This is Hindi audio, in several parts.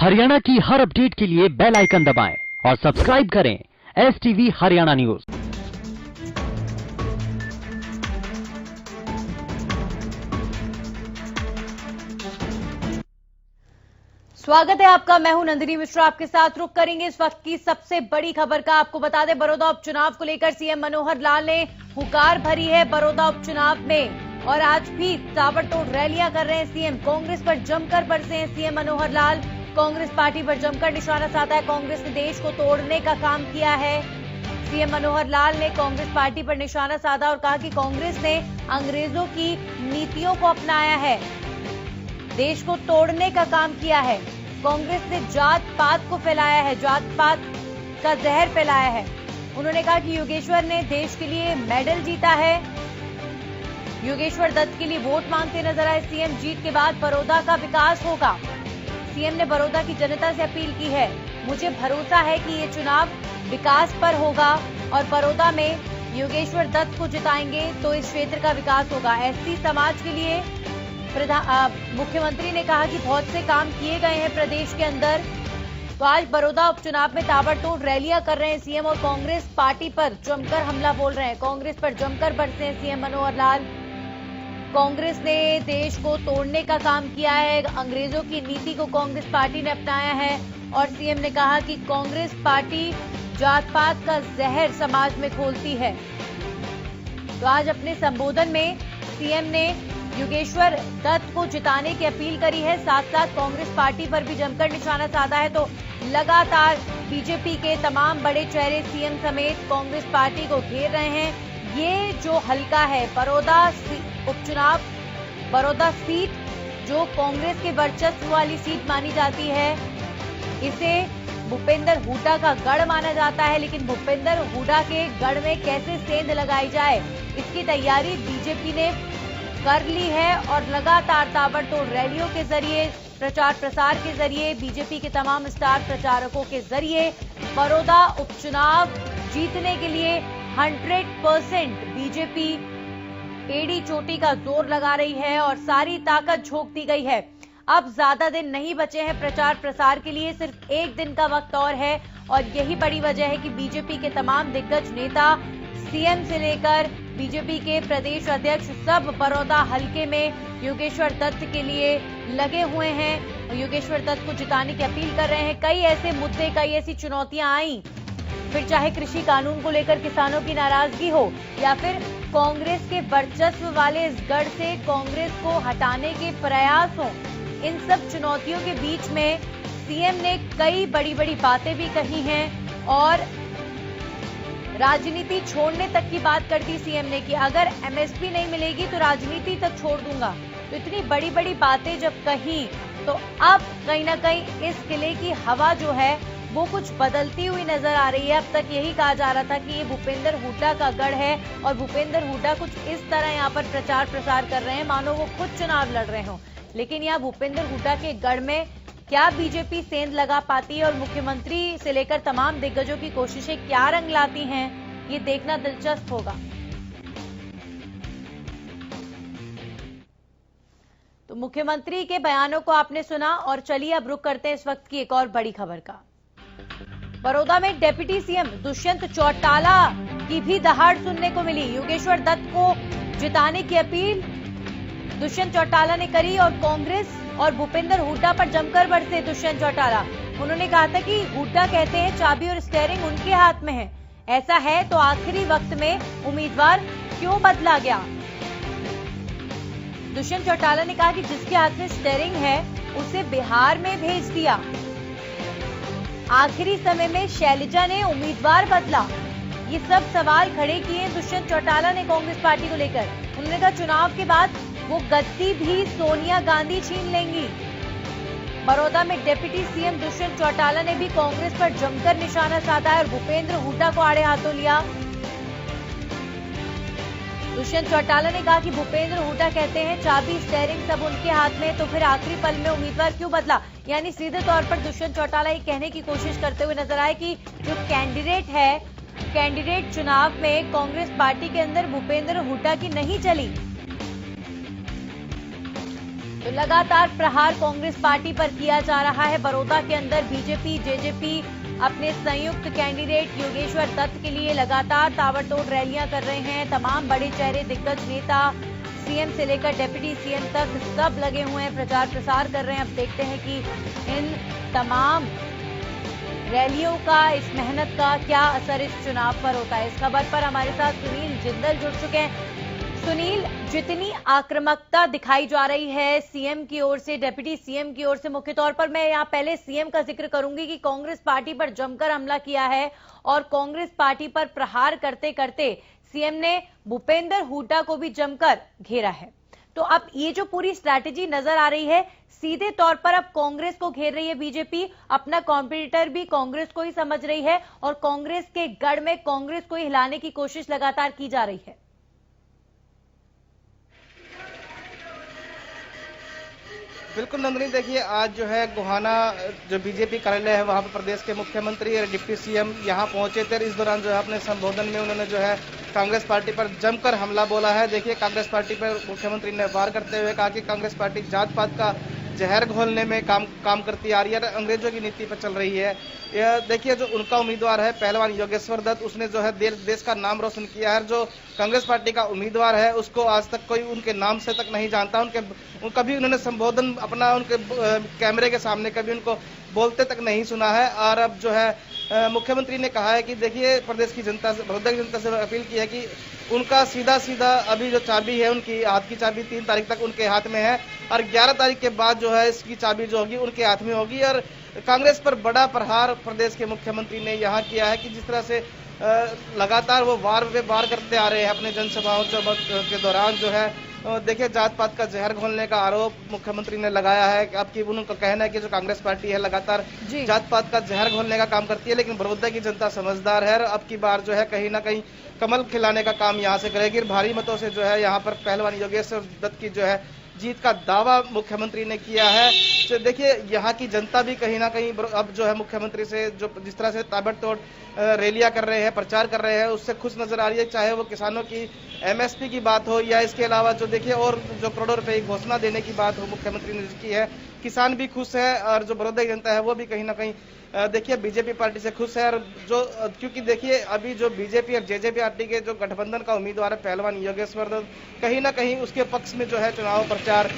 हरियाणा की हर अपडेट के लिए बेल आइकन दबाएं और सब्सक्राइब करें STV हरियाणा न्यूज। स्वागत है आपका। मैं हूं नंदिनी मिश्रा, आपके साथ रुक करेंगे इस वक्त की सबसे बड़ी खबर का। आपको बता दें, बड़ौदा उपचुनाव को लेकर सीएम मनोहर लाल ने हुंकार भरी है बड़ौदा उपचुनाव में, और आज भी ताबड़तोड़ रैलियां कर रहे हैं सीएम। कांग्रेस पर जमकर बरसे हैं सीएम मनोहर लाल। कांग्रेस पार्टी पर जमकर निशाना साधा है। कांग्रेस ने देश को तोड़ने का काम किया है। सीएम मनोहर लाल ने कांग्रेस पार्टी पर निशाना साधा और कहा कि कांग्रेस ने अंग्रेजों की नीतियों को अपनाया है, देश को तोड़ने का काम किया है। कांग्रेस ने जात पात को फैलाया है, जात पात का जहर फैलाया है। उन्होंने कहा कि योगेश्वर ने देश के लिए मेडल जीता है। योगेश्वर दत्त के लिए वोट मांगते नजर आए सीएम। जीत के बाद बड़ौदा का विकास होगा। सीएम ने बड़ौदा की जनता से अपील की है, मुझे भरोसा है कि ये चुनाव विकास पर होगा और बड़ौदा में योगेश्वर दत्त को जिताएंगे तो इस क्षेत्र का विकास होगा। एससी समाज के लिए मुख्यमंत्री ने कहा कि बहुत से काम किए गए हैं प्रदेश के अंदर। तो आज बड़ौदा उपचुनाव में ताबड़तोड़ रैलियां कर रहे हैं सीएम और कांग्रेस पार्टी पर जमकर हमला बोल रहे हैं। कांग्रेस पर जमकर बरसे हैं सीएम मनोहर लाल। कांग्रेस ने देश को तोड़ने का काम किया है, अंग्रेजों की नीति को कांग्रेस पार्टी ने अपनाया है। और सीएम ने कहा कि कांग्रेस पार्टी जात पात का जहर समाज में घोलती है। तो आज अपने संबोधन में सीएम ने योगेश्वर दत्त को जिताने की अपील करी है, साथ साथ कांग्रेस पार्टी पर भी जमकर निशाना साधा है। तो लगातार बीजेपी के तमाम बड़े चेहरे सीएम समेत कांग्रेस पार्टी को घेर रहे हैं। ये जो हलका है बड़ौदा उपचुनाव, बड़ौदा सीट जो कांग्रेस के वर्चस्व वाली सीट मानी जाती है, इसे भूपेंद्र हुड्डा का गढ़ माना जाता है। लेकिन भूपेंद्र हुड्डा के गढ़ में कैसे सेंध लगाई जाए, इसकी तैयारी बीजेपी ने कर ली है और लगातार ताबड़तोड़ रैलियों के जरिए, प्रचार प्रसार के जरिए, बीजेपी के तमाम स्टार प्रचारकों के जरिए बड़ौदा उपचुनाव जीतने के लिए 100% बीजेपी एड़ी चोटी का जोर लगा रही है और सारी ताकत झोंक दी गई है। अब ज्यादा दिन नहीं बचे हैं प्रचार प्रसार के लिए, सिर्फ एक दिन का वक्त और है। और यही बड़ी वजह है कि बीजेपी के तमाम दिग्गज नेता, सीएम से लेकर बीजेपी के प्रदेश अध्यक्ष, सब बड़ौदा हलके में योगेश्वर दत्त के लिए लगे हुए हैं। योगेश्वर दत्त को जिताने की अपील कर रहे हैं। कई ऐसे मुद्दे, कई ऐसी चुनौतियां आई, फिर चाहे कृषि कानून को लेकर किसानों की नाराजगी हो या फिर कांग्रेस के वर्चस्व वाले इस गढ़ से कांग्रेस को हटाने के प्रयास हो, इन सब चुनौतियों के बीच में सीएम ने कई बड़ी बड़ी बातें भी कही हैं और राजनीति छोड़ने तक की बात कर दी सीएम ने कि अगर एमएसपी नहीं मिलेगी तो राजनीति तक छोड़ दूंगा। तो इतनी बड़ी बड़ी बातें जब कही तो अब कहीं ना कहीं इस किले की हवा जो है वो कुछ बदलती हुई नजर आ रही है। अब तक यही कहा जा रहा था कि ये भूपेंद्र हुड्डा का गढ़ है और भूपेंद्र हुड्डा कुछ इस तरह यहाँ पर प्रचार प्रसार कर रहे हैं मानो वो खुद चुनाव लड़ रहे हो। लेकिन यहाँ भूपेंद्र हुड्डा के गढ़ में क्या बीजेपी सेंध लगा पाती है और मुख्यमंत्री से लेकर तमाम दिग्गजों की कोशिशें क्या रंग लाती हैं, ये देखना दिलचस्प होगा। तो मुख्यमंत्री के बयानों को आपने सुना और चलिए अब रुक करते हैं इस वक्त की एक और बड़ी खबर का। बड़ौदा में डिप्टी सीएम दुष्यंत चौटाला की भी दहाड़ सुनने को मिली। योगेश्वर दत्त को जिताने की अपील दुष्यंत चौटाला ने करी और कांग्रेस और भूपेंद्र हुड्डा पर जमकर बरसे दुष्यंत चौटाला। उन्होंने कहा था कि हुड्डा कहते हैं चाबी और स्टीयरिंग उनके हाथ में है, ऐसा है तो आखिरी वक्त में उम्मीदवार क्यों बदला गया। दुष्यंत चौटाला ने कहा कि जिसके हाथ में स्टीयरिंग है उसे बिहार में भेज दिया, आखिरी समय में शैलजा ने उम्मीदवार बदला। ये सब सवाल खड़े किए दुष्यंत चौटाला ने कांग्रेस पार्टी को लेकर। उन्होंने कहा चुनाव के बाद वो गद्दी भी सोनिया गांधी छीन लेंगी। बड़ौदा में डिप्टी सीएम दुष्यंत चौटाला ने भी कांग्रेस पर जमकर निशाना साधा है और भूपेंद्र हुड्डा को आड़े हाथों लिया। दुष्यंत चौटाला ने कहा कि भूपेंद्र हुड्डा कहते हैं चाबी स्टीयरिंग सब उनके हाथ में, तो फिर आखिरी पल में उम्मीदवार क्यों बदला। यानी सीधे तौर पर दुष्यंत चौटाला ये कहने की कोशिश करते हुए नजर आए कि जो कैंडिडेट है, कैंडिडेट चुनाव में कांग्रेस पार्टी के अंदर भूपेंद्र हुड्डा की नहीं चली। तो लगातार प्रहार कांग्रेस पार्टी पर किया जा रहा है। बड़ौदा के अंदर बीजेपी जेजेपी अपने संयुक्त कैंडिडेट योगेश्वर दत्त के लिए लगातार ताबड़तोड़ रैलियां कर रहे हैं। तमाम बड़े चेहरे, दिग्गज नेता, सीएम से लेकर डिप्टी सीएम तक सब लगे हुए हैं, प्रचार प्रसार कर रहे हैं। अब देखते हैं कि इन तमाम रैलियों का, इस मेहनत का क्या असर इस चुनाव पर होता है। इस खबर पर हमारे साथ सुनील जिंदल जुड़ चुके हैं। सुनील, जितनी आक्रामकता दिखाई जा रही है सीएम की ओर से, डिप्टी सीएम की ओर से, मुख्य तौर पर मैं यहाँ पहले सीएम का जिक्र करूंगी कि कांग्रेस पार्टी पर जमकर हमला किया है और कांग्रेस पार्टी पर प्रहार करते करते सीएम ने भूपेंद्र हुड्डा को भी जमकर घेरा है। तो अब ये जो पूरी स्ट्रैटेजी नजर आ रही है, सीधे तौर पर अब कांग्रेस को घेर रही है बीजेपी, अपना कॉम्पिटिटर भी कांग्रेस को ही समझ रही है और कांग्रेस के गढ़ में कांग्रेस को हिलाने की कोशिश लगातार की जा रही है। बिल्कुल नंदिनी, देखिए आज जो है गोहाना जो बीजेपी कार्यालय है वहां पर प्रदेश के मुख्यमंत्री और डिप्टी सीएम यहां पहुंचे थे। इस दौरान जो है अपने संबोधन में उन्होंने जो है कांग्रेस पार्टी पर जमकर हमला बोला है। देखिए कांग्रेस पार्टी पर मुख्यमंत्री ने वार करते हुए कहा कि कांग्रेस पार्टी जात पात का जहर घोलने में काम करती आ रही है, अंग्रेजों की नीति पर चल रही है। यह देखिए जो उनका उम्मीदवार है पहलवान योगेश्वर दत्त, उसने जो है देश का नाम रोशन किया है। जो कांग्रेस पार्टी का उम्मीदवार है उसको आज तक कोई उनके नाम से तक नहीं जानता। कभी उन्होंने संबोधन अपना उनके कैमरे के सामने कभी उनको बोलते तक नहीं सुना है। और अब जो है मुख्यमंत्री ने कहा है कि देखिए प्रदेश की जनता से, बड़ौदा की जनता से अपील की है कि उनका सीधा अभी जो चाबी है, उनकी हाथ की चाबी 3 तारीख तक उनके हाथ में है और 11 तारीख के बाद जो है इसकी चाबी जो होगी उनके हाथ में होगी। और कांग्रेस पर बड़ा प्रहार प्रदेश के मुख्यमंत्री ने यहाँ किया है कि जिस तरह से लगातार वो वार करते आ रहे हैं अपने जनसभाओं के दौरान जो है देखिए जात पात का जहर घोलने का आरोप मुख्यमंत्री ने लगाया है। अब की उनका कहना है कि जो कांग्रेस पार्टी है लगातार जात पात का जहर घोलने का काम करती है, लेकिन बड़ौदा की जनता समझदार है और अब की बार जो है कहीं ना कहीं कमल खिलाने का काम यहाँ से करेगी। भारी मतों से जो है यहाँ पर पहलवान योगेश्वर दत्त की जो है जीत का दावा मुख्यमंत्री ने किया है। तो देखिए यहाँ की जनता भी कहीं ना कहीं अब जो है मुख्यमंत्री से जो जिस तरह से ताबड़तोड़ रैलियां कर रहे हैं, प्रचार कर रहे हैं, उससे खुश नजर आ रही है। चाहे वो किसानों की एमएसपी की बात हो या इसके अलावा जो देखिए और जो करोड़ों रुपए की घोषणा देने की बात हो, मुख्यमंत्री ने की है। किसान भी खुश है और जो बड़ौदा की जनता है वो भी कहीं ना कहीं देखिए बीजेपी पार्टी से खुश है। और जो क्योंकि देखिए अभी जो बीजेपी और जेजेपी पार्टी के जो गठबंधन का उम्मीदवार है पहलवान योगेश्वर दत्त, कहीं ना कहीं उसके पक्ष में जो है चुनाव प्रचार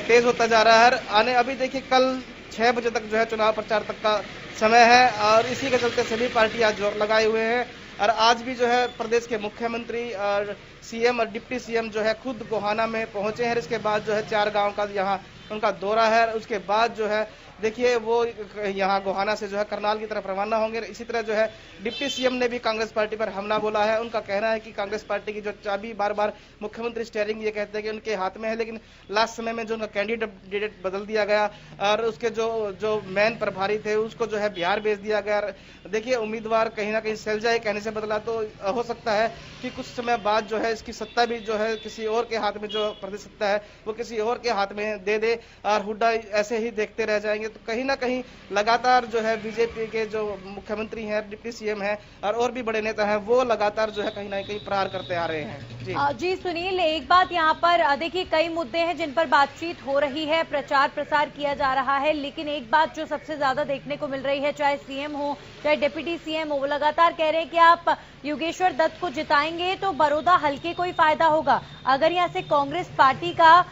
तेज होता जा रहा है। अभी देखिए कल 6 बजे तक जो है चुनाव प्रचार तक का समय है और इसी के चलते सभी पार्टियां जोर लगाए हुए हैं। और आज भी जो है प्रदेश के मुख्यमंत्री और सीएम और डिप्टी सीएम जो है खुद गोहाना में पहुंचे हैं। इसके बाद जो है 4 गांव का यहाँ उनका दौरा है। उसके बाद जो है देखिए वो यहाँ गोहाना से जो है करनाल की तरफ रवाना होंगे। इसी तरह जो है डिप्टी सीएम ने भी कांग्रेस पार्टी पर हमला बोला है। उनका कहना है कि कांग्रेस पार्टी की जो चाबी बार बार मुख्यमंत्री स्टीयरिंग ये कहते हैं कि उनके हाथ में है, लेकिन लास्ट समय में जो उनका कैंडिडेट बदल दिया गया और उसके जो मेन प्रभारी थे उसको जो है बिहार भेज दिया गया। देखिए उम्मीदवार कहीं ना कहीं सेल जाए कहने से बदला, तो हो सकता है कि कुछ समय बाद जो है इसकी सत्ता भी जो है किसी और के हाथ में, जो प्रदेश सत्ता है वो किसी और के हाथ में दे दे और हुड्डा ऐसे ही देखते रह जाएंगे। तो कहीं ना कहीं लगातार जो है बीजेपी के जो मुख्यमंत्री हैं, डिप्टी सीएम हैं और भी बड़े नेता हैं वो लगातार जो है कहीं ना कहीं प्रहार करते आ रहे हैं। जी सुनील, एक बात यहाँ पर देखिए कई मुद्दे हैं जिन पर बातचीत हो रही है, प्रचार प्रसार किया जा रहा है, लेकिन एक बात जो सबसे ज्यादा देखने को मिल रही है, चाहे सीएम हो चाहे डिप्टी सीएम हो, वो लगातार कह रहे हैं कि आप योगेश्वर दत्त को जिताएंगे तो बड़ौदा हल्के को ही फायदा होगा। अगर यहाँ से कांग्रेस पार्टी का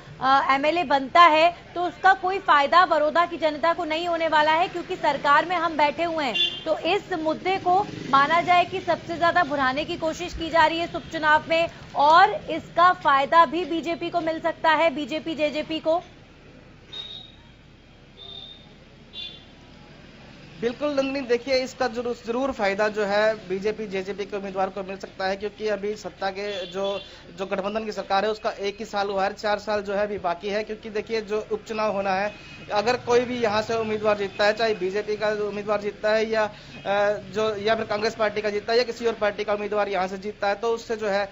एमएलए बनता है तो उसका कोई फायदा बड़ौदा की जनता को नहीं होने वाला है, क्योंकि सरकार में हम बैठे हुए हैं। तो इस मुद्दे को माना जाए कि सबसे ज्यादा भुनाने की कोशिश की जा रही है इस उपचुनाव में और इसका फायदा भी बीजेपी को मिल सकता है, बीजेपी जेजेपी को। बिल्कुल नंदिनी, देखिए इसका जरूर फायदा जो है बीजेपी जेजेपी के उम्मीदवार को मिल सकता है, क्योंकि अभी सत्ता के जो गठबंधन की सरकार है उसका 1 ही साल हुआ है, 4 साल जो है अभी बाकी है। क्योंकि देखिए जो उपचुनाव होना है, अगर कोई भी यहाँ से उम्मीदवार जीतता है, चाहे बीजेपी का उम्मीदवार जीतता है या फिर कांग्रेस पार्टी का जीतता है या किसी और पार्टी का उम्मीदवार यहाँ से जीतता है, तो उससे जो है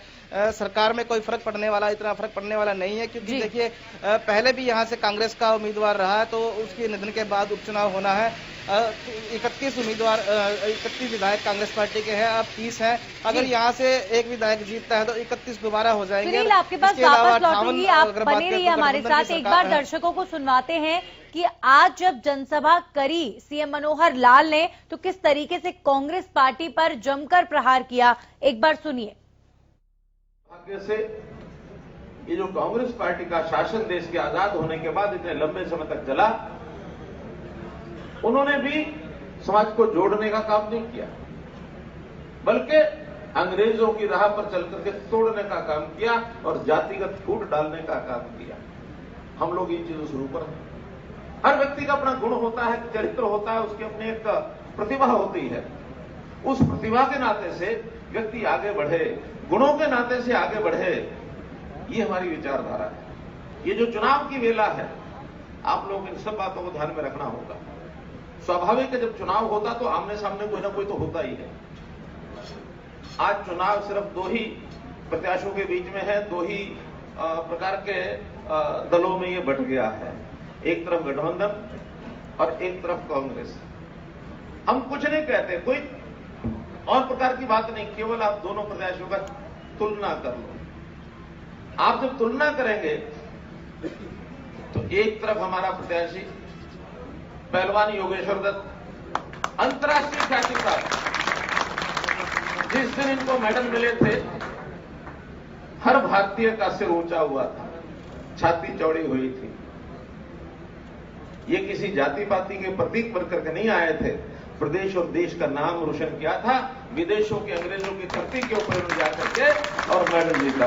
सरकार में कोई इतना फर्क पड़ने वाला नहीं है। क्योंकि देखिए पहले भी यहाँ से कांग्रेस का उम्मीदवार रहा है, तो उसके निधन के बाद उपचुनाव होना है 31 उम्मीदवार 31 विधायक कांग्रेस पार्टी के हैं, अब 30 हैं। अगर यहाँ से एक विधायक जीतता है तो 31 दोबारा हो जाएंगे। सुनील, आपके पास इसके अलावा वापस लौटूंगी, आप बने रहिए हमारे साथ। एक बार दर्शकों को सुनवाते हैं कि आज जब जनसभा करी सीएम मनोहर लाल ने तो किस तरीके से कांग्रेस पार्टी पर जमकर प्रहार किया, एक बार सुनिए। भाग्य से ये जो कांग्रेस पार्टी का शासन देश के आजाद होने के बाद इतने लंबे समय तक चला, उन्होंने भी समाज को जोड़ने का काम नहीं किया, बल्कि अंग्रेजों की राह पर चल करके तोड़ने का काम किया और जातिगत फूट डालने का काम किया। हम लोग इन चीजों से ऊपर हैं। हर व्यक्ति का अपना गुण होता है, चरित्र होता है, उसकी अपनी एक प्रतिभा होती है। उस प्रतिभा के नाते से व्यक्ति आगे बढ़े, गुणों के नाते से आगे बढ़े, ये हमारी विचारधारा है। ये जो चुनाव की वेला है, आप लोग इन सब बातों को ध्यान में रखना होगा। स्वाभाविक है, जब चुनाव होता तो आमने सामने कोई ना कोई तो होता ही है। आज चुनाव सिर्फ दो ही प्रत्याशियों के बीच में है, दो ही प्रकार के दलों में ये बंट गया है। एक तरफ गठबंधन और एक तरफ कांग्रेस। हम कुछ नहीं कहते, कोई और प्रकार की बात नहीं, केवल आप दोनों प्रत्याशियों का तुलना कर लो। आप जब तुलना करेंगे तो एक तरफ हमारा प्रत्याशी पहलवान योगेश्वर दत्त, अंतर्राष्ट्रीय ख्याति प्राप्त, जिस दिन इनको मेडल मिले थे हर भारतीय का सिर ऊंचा हुआ था, छाती चौड़ी हुई थी। ये किसी जाति पाति के प्रतीक बनकर के नहीं आए थे, प्रदेश और देश का नाम रोशन किया था। विदेशों के, अंग्रेजों की धरती के ऊपर उन्होंने जाकर के और मेडल जीता।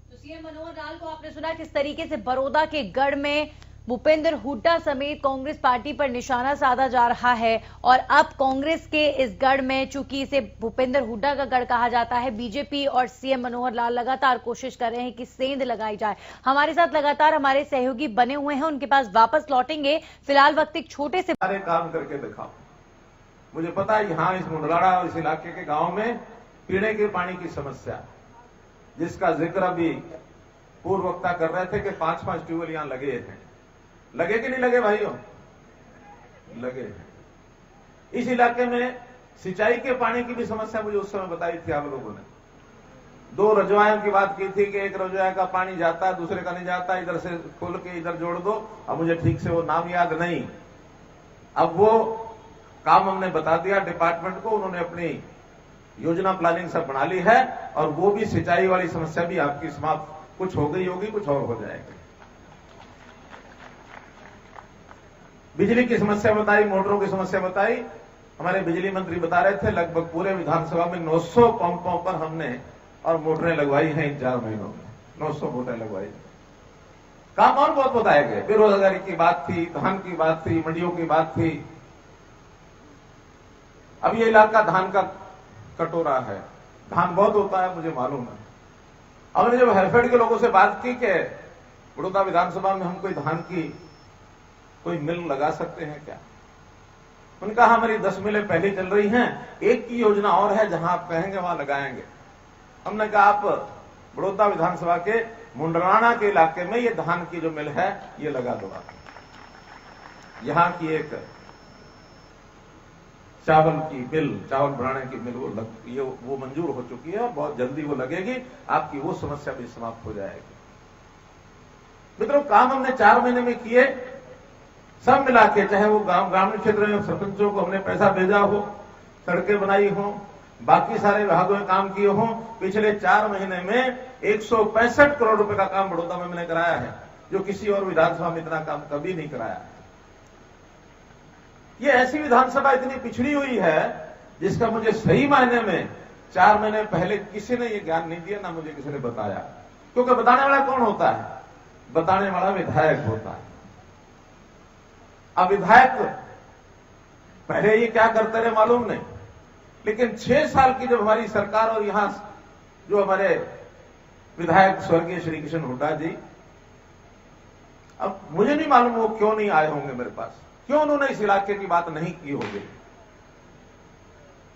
तो सीएम मनोहर लाल को आपने सुना किस तरीके से बड़ौदा के गढ़ में भूपेंद्र हुड्डा समेत कांग्रेस पार्टी पर निशाना साधा जा रहा है। और अब कांग्रेस के इस गढ़ में, चूंकि इसे भूपेंद्र हुड्डा का गढ़ कहा जाता है, बीजेपी और सीएम मनोहर लाल लगातार कोशिश कर रहे हैं कि सेंध लगाई जाए। हमारे साथ लगातार हमारे सहयोगी बने हुए हैं, उनके पास वापस लौटेंगे। फिलहाल वक्त एक छोटे से सारे काम करके दिखाओ। मुझे पता है यहां इस मुंडलाड़ा और इस इलाके के गांव में पीने के पानी की समस्या, जिसका जिक्र अभी पूर्व वक्ता कर रहे थे कि 5-5 ट्यूबवेल यहां लगे हैं। लगे कि नहीं लगे भाइयों? लगे। इस इलाके में सिंचाई के पानी की भी समस्या मुझे उस समय बताई थी आप लोगों ने। 2 रजवायों की बात की थी कि एक रजवाया का पानी जाता है, दूसरे का नहीं जाता, इधर से खोल के इधर जोड़ दो। अब मुझे ठीक से वो नाम याद नहीं। अब वो काम हमने बता दिया डिपार्टमेंट को, उन्होंने अपनी योजना प्लानिंग सब बना ली है और वो भी सिंचाई वाली समस्या भी आपकी समाप्त, कुछ हो गई होगी, कुछ और हो जाएगी। बिजली की समस्या बताई, मोटरों की समस्या बताई। हमारे बिजली मंत्री बता रहे थे लगभग पूरे विधानसभा में 900 पंपों पर हमने और मोटरें लगवाई हैं इन 4 महीनों में। 900 मोटरें लगवाई। काम और बहुत बताए गए। बेरोजगारी की बात थी, धान की बात थी, मंडियों की बात थी। अब ये इलाका धान का कटोरा है, धान बहुत होता है, मुझे मालूम है। हमने जब हेरफेड के लोगों से बात की कि बड़ौदा विधानसभा में हम कोई धान की कोई मिल लगा सकते हैं क्या, उन्होंने कहा हमारी 10 मिलें पहले चल रही हैं, एक की योजना और है, जहां आप कहेंगे वहां लगाएंगे। हमने कहा आप बड़ौदा विधानसभा के मुंडराना के इलाके में ये धान की जो मिल है ये लगा दो। यहां की एक चावल की मिल, चावल बनाने की मिल वो मंजूर हो चुकी है और बहुत जल्दी वो लगेगी, आपकी वो समस्या भी समाप्त हो जाएगी। मित्रों, काम हमने 4 महीने में किए, सब मिला के, चाहे वो ग्रामीण क्षेत्र में सरपंचों को हमने पैसा भेजा हो, सड़कें बनाई हो, बाकी सारे विभागों में काम किए हो। पिछले 4 महीने में 165 करोड़ रुपए का काम बड़ौदा में मैंने कराया है, जो किसी और विधानसभा में इतना काम कभी नहीं कराया है। ये ऐसी विधानसभा इतनी पिछड़ी हुई है जिसका मुझे सही मायने में 4 महीने पहले किसी ने ये ज्ञान नहीं दिया, ना मुझे किसी ने बताया। क्योंकि बताने वाला कौन होता है? बताने वाला विधायक होता है। अब विधायक पहले ये क्या करते रहे मालूम नहीं, लेकिन 6 साल की जब हमारी सरकार और यहां जो हमारे विधायक स्वर्गीय श्री कृष्ण हुड्डा जी, अब मुझे नहीं मालूम वो क्यों नहीं आए होंगे मेरे पास, क्यों उन्होंने इस इलाके की बात नहीं की होगी।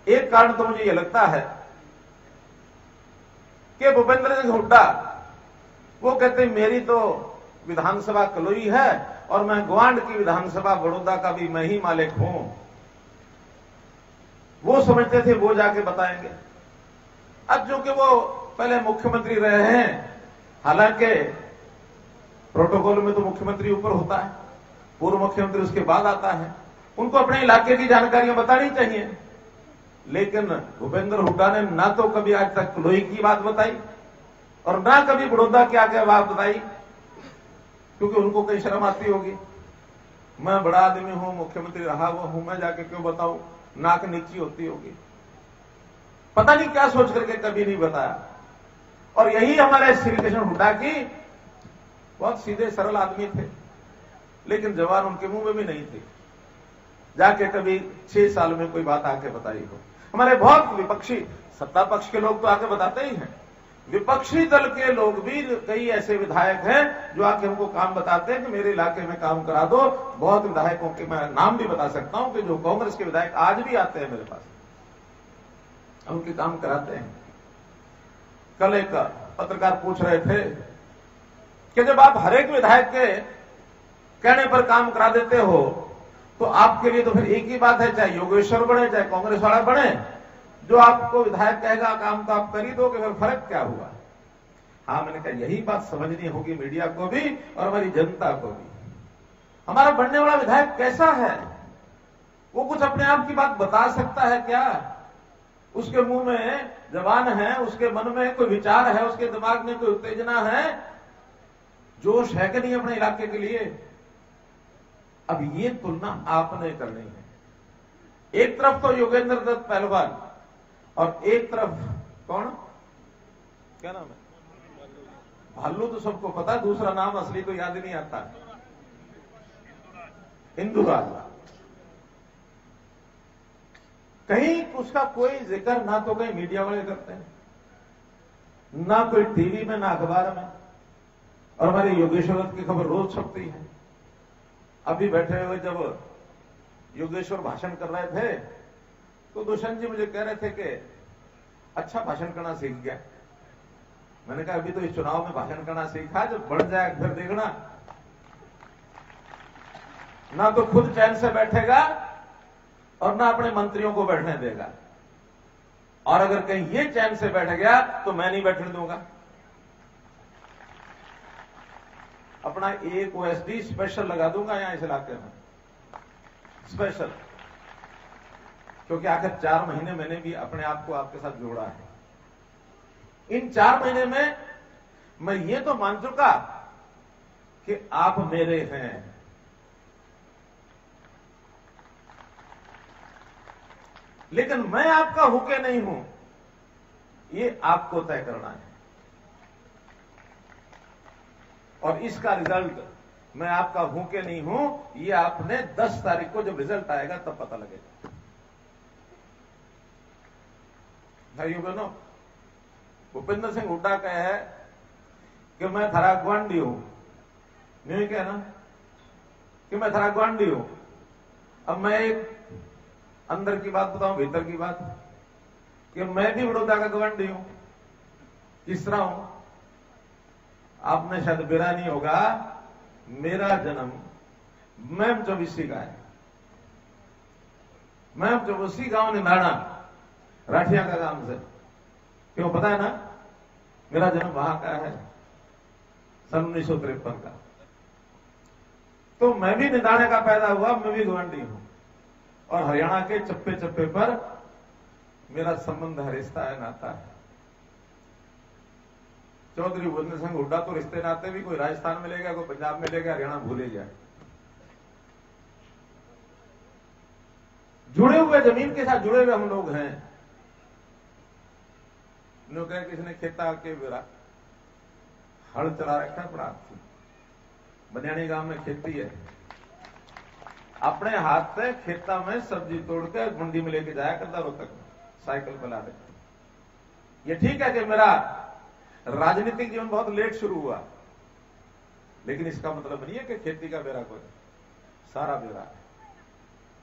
एक कारण तो मुझे यह लगता है कि भूपेंद्र सिंह हुड्डा वो कहते मेरी तो विधानसभा कलोई है और मैं ग्वांड की विधानसभा बड़ौदा का भी मैं ही मालिक हूं। वो समझते थे वो जाके बताएंगे। अब जो कि वो पहले मुख्यमंत्री रहे हैं, हालांकि प्रोटोकॉल में तो मुख्यमंत्री ऊपर होता है, पूर्व मुख्यमंत्री उसके बाद आता है, उनको अपने इलाके की जानकारियां बतानी चाहिए। लेकिन भूपेंद्र हुड्डा ने ना तो कभी आज तक कलोई की बात बताई और ना कभी बड़ौदा की आके बात बताई, क्योंकि उनको कई शर्म आती होगी। मैं बड़ा आदमी हूं, मुख्यमंत्री रहा हुआ हूं, मैं जाके क्यों बताऊं, नाक नीची होती होगी, पता नहीं क्या सोच करके कभी नहीं बताया। और यही हमारे श्री कृष्ण हुड्डा की बहुत सीधे सरल आदमी थे, लेकिन जवान उनके मुंह में भी नहीं थी, जाके कभी 6 साल में कोई बात आके बताई हो। हमारे बहुत विपक्षी, सत्ता पक्ष के लोग तो आके बताते ही हैं, विपक्षी दल के लोग भी कई ऐसे विधायक हैं जो आके हमको काम बताते हैं कि मेरे इलाके में काम करा दो। बहुत विधायकों के मैं नाम भी बता सकता हूं कि जो कांग्रेस के विधायक आज भी आते हैं मेरे पास, उनके काम कराते हैं। कल एक पत्रकार पूछ रहे थे कि जब आप हर एक विधायक के कहने पर काम करा देते हो तो आपके लिए तो फिर एक ही बात है, चाहे योगेश्वर बने चाहे कांग्रेस वाला बने, जो आपको विधायक कहेगा काम तो आप कर ही दोगे, फिर फर्क क्या हुआ। हाँ, मैंने कहा यही बात समझनी होगी मीडिया को भी और हमारी जनता को भी। हमारा बनने वाला विधायक कैसा है, वो कुछ अपने आप की बात बता सकता है क्या? उसके मुंह में जबान है, उसके मन में कोई विचार है, उसके दिमाग में कोई उत्तेजना है, जोश है कि नहीं अपने इलाके के लिए? अब ये तुलना आपने करनी है। एक तरफ तो योगेंद्र दत्त पहलवान और एक तरफ कौन, क्या नाम है, भालू तो सबको पता, दूसरा नाम असली तो याद ही नहीं आता, इंदुराज। कहीं उसका कोई जिक्र ना तो कहीं मीडिया वाले करते हैं, ना कोई टीवी में, ना अखबार में, और हमारे योगेश्वर दत्त की खबर रोज छपती है। अभी बैठे हुए जब योगेश्वर भाषण कर रहे थे तो दुष्यंत जी मुझे कह रहे थे कि अच्छा भाषण करना सीख गया। मैंने कहा अभी तो इस चुनाव में भाषण करना सीखा, जब बढ़ जाए फिर देखना, ना तो खुद चैन से बैठेगा और ना अपने मंत्रियों को बैठने देगा, और अगर कहीं ये चैन से बैठ गया तो मैं नहीं बैठने दूंगा। अपना एक ओएसडी स्पेशल लगा दूंगा यहां इस इलाके में, स्पेशल, क्योंकि आखिर 4 महीने मैंने भी अपने आप को आपके साथ जोड़ा है। इन 4 महीने में मैं ये तो मान चुका कि आप मेरे हैं, लेकिन मैं आपका हूं कि नहीं हूं ये आपको तय करना है। और इसका रिजल्ट मैं आपका हूं कि नहीं हूं ये आपने 10 तारीख को जब रिजल्ट आएगा तब पता लगेगा। भाइयों बहनों, भूपेंद्र सिंह हुड्डा का है कि मैं थारा ग्वांडी हूं, नहीं कहना कि मैं थारा ग्वांडी हूं। अब मैं एक अंदर की बात बताऊं, भीतर की बात, कि मैं भी बड़ौदा का ग्वांडी हूं। किस तरह हूं आपने शायद बेरा नहीं होगा, मेरा जन्म मैम चौबीसी का है। मैम चौबीसी गांव निंदाना, राठिया का गांव से, क्यों पता है ना, मेरा जन्म वहां का है, सन 1953 का। तो मैं भी निंदाने का पैदा हुआ, मैं भी ग्वांडी हूं, और हरियाणा के चप्पे चप्पे पर मेरा संबंध है, रिश्ता है, नाता है। चौधरी भूपेंद्र सिंह हुड्डा तो रिश्ते नाते भी कोई राजस्थान में लेगा, कोई पंजाब में लेगा, हरियाणा भूले जाए। जुड़े हुए, जमीन के साथ जुड़े हुए हम लोग हैं। किसने खेता के बेरा हल चला रखा है, प्राप्त बनियानी गांव में खेती है, अपने हाथ से खेता में सब्जी तोड़ के मंडी में लेके जाया करता, रोहतक में साइकिल पे ला दे। ये ठीक है कि मेरा राजनीतिक जीवन बहुत लेट शुरू हुआ, लेकिन इसका मतलब नहीं है कि खेती का बेरा कोई, सारा बेरा है।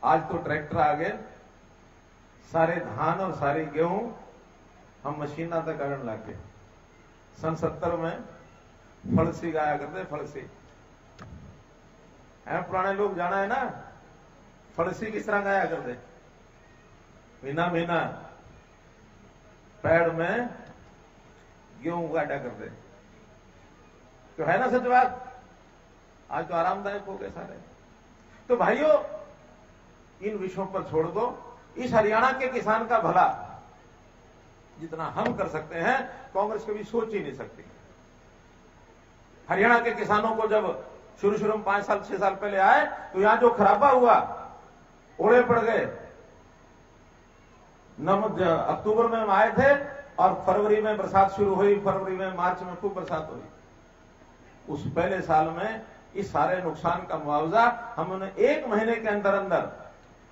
आज तो ट्रैक्टर आ गए, सारे धान और सारी गेहूं हम मशीना तक गाड़न लग गए। सन 70 में फलसी गाया करते, फलसी पुराने लोग जाना है ना, फड़सी किस तरह गाया करते, महीना महीना पेड़ में गेहूं गाटा करते, तो है ना सच बात। आज तो आरामदायक हो गए सारे। तो भाइयों, इन विषयों पर छोड़ दो। इस हरियाणा के किसान का भला जितना हम कर सकते हैं, कांग्रेस कभी सोच ही नहीं सकती। हरियाणा के किसानों को जब शुरू में 5 साल 6 साल पहले आए, तो यहां जो खराबा हुआ, ओले पड़ गए। अक्टूबर में हम आए थे और फरवरी में बरसात शुरू हुई, फरवरी में मार्च में खूब बरसात हुई। उस पहले साल में इस सारे नुकसान का मुआवजा हमने 1 महीने के अंदर अंदर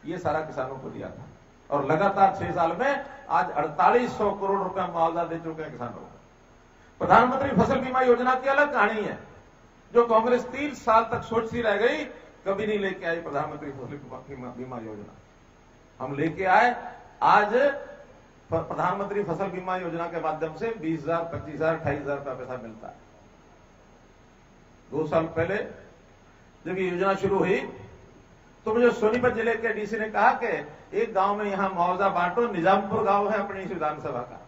ये सारा किसानों को दिया था, और लगातार 6 साल में आज 4800 करोड़ रुपया मुआवजा दे चुके हैं किसानों को। प्रधानमंत्री फसल बीमा योजना की अलग कहानी है, जो कांग्रेस 3 साल तक सोचती रह गई, कभी नहीं लेके आई प्रधानमंत्री फसल बीमा योजना। हम लेके आए। आज प्रधानमंत्री फसल बीमा योजना के माध्यम से 20,000, 25,000, 28,000 रुपया पैसा मिलता है। 2 साल पहले जब ये योजना शुरू हुई, तो मुझे सोनीपत जिले के डीसी ने कहा कि एक गांव में यहां मुआवजा बांटो। निजामपुर गांव है अपनी विधानसभा का,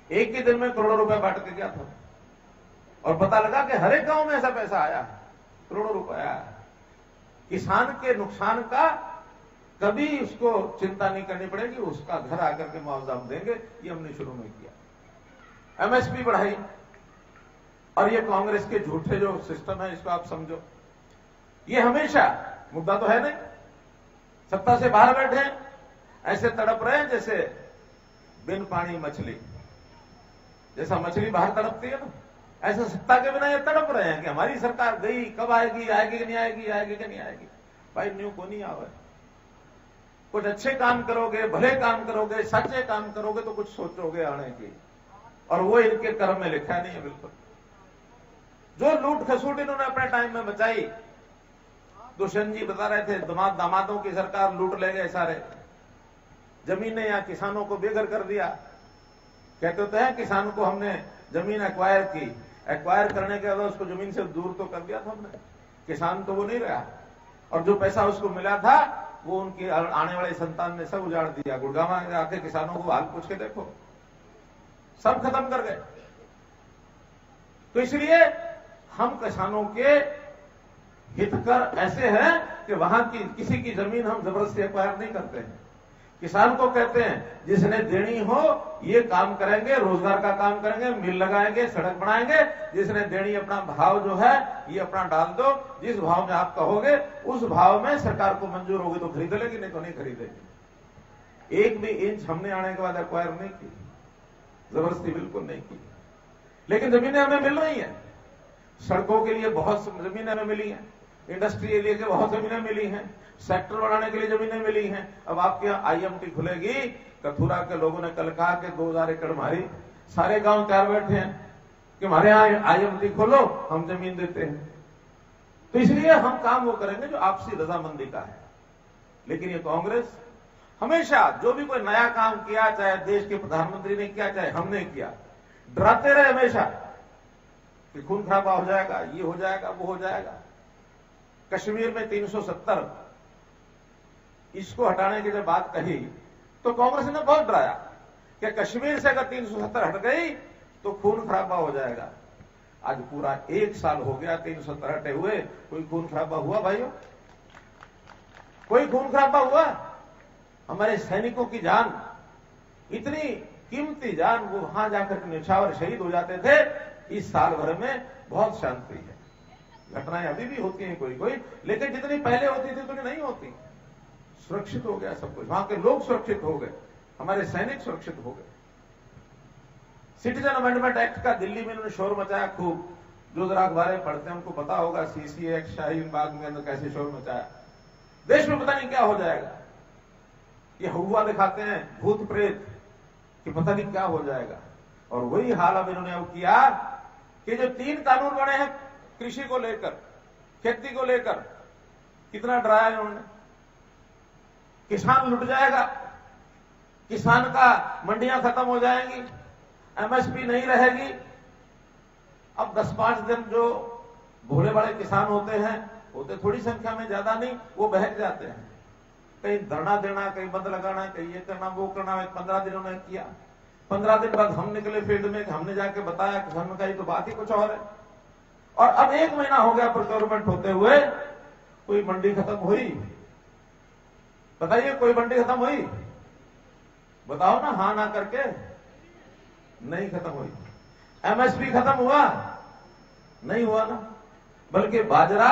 एक ही दिन में करोड़ों रुपए बांट के गया था, और पता लगा कि हर एक गांव में ऐसा पैसा आया, करोड़ों रुपए आया। किसान के नुकसान का कभी उसको चिंता नहीं करनी पड़ेगी, उसका घर आकर के मुआवजा हम देंगे। ये हमने शुरू में किया। एमएसपी बढ़ाई, और ये कांग्रेस के झूठे जो सिस्टम है, इसको आप समझो। ये हमेशा मुद्दा तो है नहीं, सत्ता से बाहर बैठे हैं, ऐसे तड़प रहे हैं जैसे बिन पानी मछली, जैसा मछली बाहर तड़पती है ना, ऐसा सत्ता के बिना ये तड़प रहे हैं कि हमारी सरकार गई, कब आएगी, आएगी कि नहीं आएगी, आएगी कि नहीं आएगी। भाई न्यू को नहीं आवे। कुछ अच्छे काम करोगे, भले काम करोगे, सच्चे काम करोगे, तो कुछ सोचोगे आने की, और वो इनके कर्म में लिखा नहीं है बिल्कुल। जो लूट खसूट इन्होंने अपने टाइम में बचाई, दुष्यंत जी बता रहे थे, दामादों की सरकार लूट ले गए सारे, जमीनें या किसानों को बेघर कर दिया। कहते तो हैं किसान को हमने जमीन एक्वायर की, एक्वायर करने के बाद उसको जमीन से दूर तो कर दिया था हमने, किसान तो वो नहीं रहा, और जो पैसा उसको मिला था वो उनकी आने वाली संतान ने सब उजाड़ दिया। गुड़गांव में आके किसानों को हाल पूछ के देखो, सब खत्म कर गए। तो इसलिए हम किसानों के हितकर ऐसे हैं कि वहां की किसी की जमीन हम जबरदस्ती एक्वायर नहीं करते हैं। किसान को कहते हैं जिसने देनी हो ये काम करेंगे, रोजगार का काम करेंगे, मिल लगाएंगे, सड़क बनाएंगे। जिसने देनी अपना भाव जो है ये अपना डाल दो, जिस भाव में आप कहोगे उस भाव में सरकार को मंजूर होगी तो खरीद लेगी, नहीं तो नहीं खरीदेगी। एक भी इंच हमने आने के बाद एक्वायर नहीं की, जबरदस्ती बिल्कुल नहीं की। लेकिन जमीनें हमें मिल रही हैं, सड़कों के लिए बहुत जमीनें हमें मिली हैं, इंडस्ट्री एरिया के बहुत जमीनें मिली हैं, सेक्टर बढ़ाने के लिए जमीनें मिली हैं। अब आपके यहाँ आईएमटी खुलेगी, कथुरा के लोगों ने कल कहा कि 2000 एकड़ हमारी, सारे गांव तैयार बैठे हैं कि हमारे यहाँ आईएमटी खोलो, हम जमीन देते हैं। तो इसलिए हम काम वो करेंगे जो आपसी रजामंदी का है। लेकिन ये कांग्रेस हमेशा जो भी कोई नया काम किया, चाहे देश के प्रधानमंत्री ने किया, चाहे हमने किया, डराते रहे हमेशा कि खून खराबा हो जाएगा, ये हो जाएगा, वो हो जाएगा। कश्मीर में 370 इसको हटाने की जब बात कही तो कांग्रेस ने बहुत डराया कि कश्मीर से अगर 370 हट गई तो खून खराबा हो जाएगा। आज पूरा 1 साल हो गया 370 हटे हुए, कोई खून खराबा हुआ भाइयों? कोई खून खराबा हुआ? हमारे सैनिकों की जान, इतनी कीमती जान, वो वहां जाकर न्यौछावर शहीद हो जाते थे। इस साल भर में बहुत शांति है। घटनाएं अभी भी होती हैं कोई कोई, लेकिन जितनी पहले होती थी उतनी नहीं होती। सुरक्षित हो गया सब कुछ, वहां के लोग सुरक्षित हो गए, हमारे सैनिक सुरक्षित हो गए। सिटीजन अमेंडमेंट एक्ट का दिल्ली में इन्होंने शोर मचाया खूब। जो जरा अखबारें पढ़ते हैं उनको पता होगा सीसीए एक्ट शाहीन बाग में अंदर कैसे शोर मचाया। देश में पता नहीं क्या हो जाएगा। ये हुआ दिखाते हैं भूत प्रेत कि पता नहीं क्या हो जाएगा। और वही हाल अब इन्होंने अब किया कि जो 3 कानून बने हैं कृषि को लेकर, खेती को लेकर, कितना डराया इन्होंने। किसान लुट जाएगा, किसान का मंडियां खत्म हो जाएंगी, एमएसपी नहीं रहेगी। अब 10-5 दिन जो भोले बड़े किसान होते थोड़ी संख्या में, ज्यादा नहीं, वो बहक जाते हैं। कहीं धरना देना, कहीं बंद लगाना, कहीं ये करना वो करना। 15 दिनों ने किया। 15 दिन बाद हम निकले फील्ड में, हमने जाके बताया किसानों का ये तो बात ही कुछ और है। और अब 1 महीना हो गया प्रोक्योरमेंट होते हुए, कोई मंडी खत्म हुई? बताइए, कोई मंडी खत्म हुई? बताओ ना, हां ना करके। नहीं खत्म हुई। एमएसपी खत्म हुआ? नहीं हुआ ना। बल्कि बाजरा,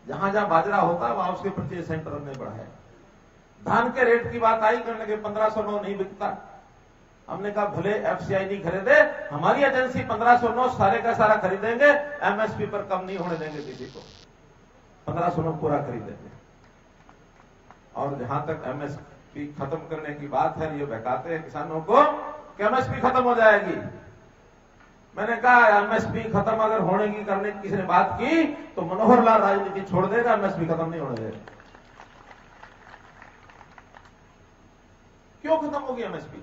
जहां जहां बाजरा होता है वहां उसके परचेज सेंटर ने बढ़ाया। धान के रेट की बात आई, करने लगे 1509 नहीं बिकता। हमने कहा भले एफसीआई नहीं खरीदे, हमारी एजेंसी 1509 सारे का सारा खरीदेंगे, एमएसपी पर कम नहीं होने देंगे किसी को, 1509 पूरा खरीदेंगे। और जहां तक एमएसपी खत्म करने की बात है, ये बहकाते हैं किसानों को कि एमएसपी खत्म हो जाएगी। मैंने कहा एमएसपी खत्म अगर होने की करने की किसी ने बात की तो मनोहर लाल राजनीति छोड़ देगा, एमएसपी खत्म नहीं होने देगा। क्यों खत्म होगी एमएसपी?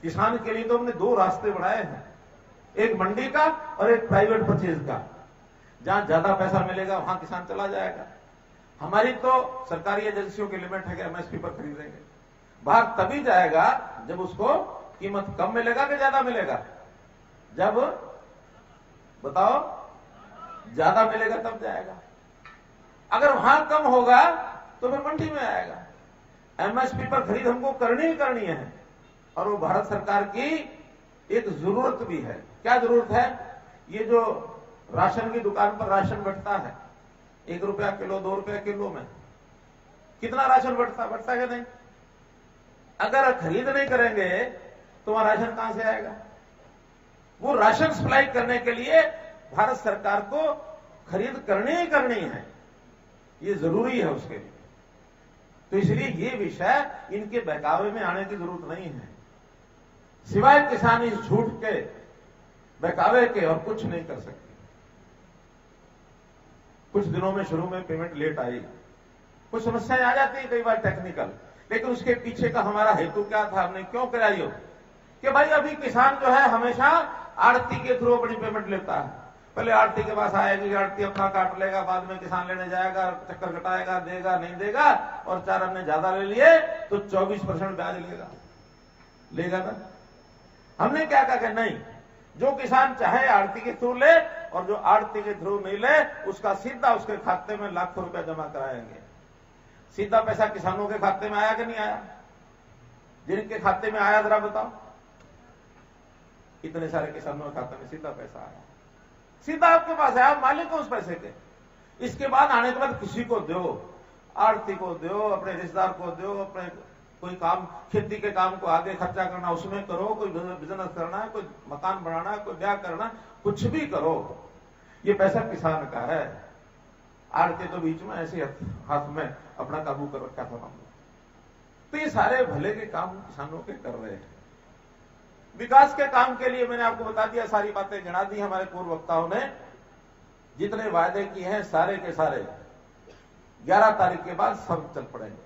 किसान के लिए तो हमने 2 रास्ते बढ़ाए हैं, एक मंडी का और एक प्राइवेट परचेज का। जहां ज्यादा पैसा मिलेगा वहां किसान चला जाएगा। हमारी तो सरकारी एजेंसियों की लिमिट है कि एमएसपी पर खरीदेंगे। बाहर तभी जाएगा जब उसको कीमत कम मिलेगा कि ज्यादा मिलेगा? जब बताओ ज्यादा मिलेगा तब जाएगा। अगर वहां कम होगा तो फिर मंडी में आएगा। एमएसपी पर खरीद हमको करनी ही करनी है, और वो भारत सरकार की एक जरूरत भी है। क्या जरूरत है? ये जो राशन की दुकान पर राशन बढ़ता है, 1 रुपया किलो, 2 रुपया किलो में कितना राशन बढ़ता है कि नहीं? अगर खरीद नहीं करेंगे तो वहां राशन कहां से आएगा? वो राशन सप्लाई करने के लिए भारत सरकार को खरीद करनी ही करनी है, ये जरूरी है उसके लिए। तो इसलिए ये विषय इनके बहकावे में आने की जरूरत नहीं है। सिवाय किसान इस झूठ के, बहकावे के और कुछ नहीं कर सकते। कुछ दिनों में शुरू में पेमेंट लेट आई, कुछ समस्याएं आ जाती है कई बार टेक्निकल, लेकिन उसके पीछे का हमारा हेतु क्या था, हमने क्यों कराई हो कि भाई अभी किसान जो है हमेशा आड़ती के थ्रू अपनी पेमेंट लेता है। पहले आड़ती के पास आएगी, आड़ती अपना काट लेगा, बाद में किसान लेने जाएगा, चक्कर कटाएगा, देगा नहीं देगा, और 4 हमने ज्यादा ले लिए तो 24% ब्याज लेगा ना। हमने क्या कहा कि नहीं, जो किसान चाहे आड़ती के थ्रू ले, और जो आड़ती के थ्रू नहीं ले उसका सीधा उसके खाते में लाखों रुपया जमा कराएंगे। सीधा पैसा किसानों के खाते में आया कि नहीं आया? जिनके खाते में आया जरा बताओ। इतने सारे किसानों के खाते में सीधा पैसा आया, सीधा आपके पास है, आप मालिक हो उस पैसे के। इसके बाद आने के बाद किसी को दो, आड़ती को दो, अपने रिश्तेदार को दो, अपने कोई काम, खेती के काम को आगे खर्चा करना उसमें करो, कोई बिजनेस करना है, कोई मकान बनाना है, कोई ब्याह करना, कुछ भी करो, ये पैसा किसान का है। आड़ती तो बीच में ऐसे हाथ में अपना काबू कर रखा था। तो ये सारे भले के काम किसानों के कर रहे हैं। विकास के काम के लिए मैंने आपको बता दिया, सारी बातें गिना दी हमारे पूर्व वक्ताओं ने। जितने वायदे किए हैं सारे के सारे 11 तारीख के बाद सब चल पड़ेंगे,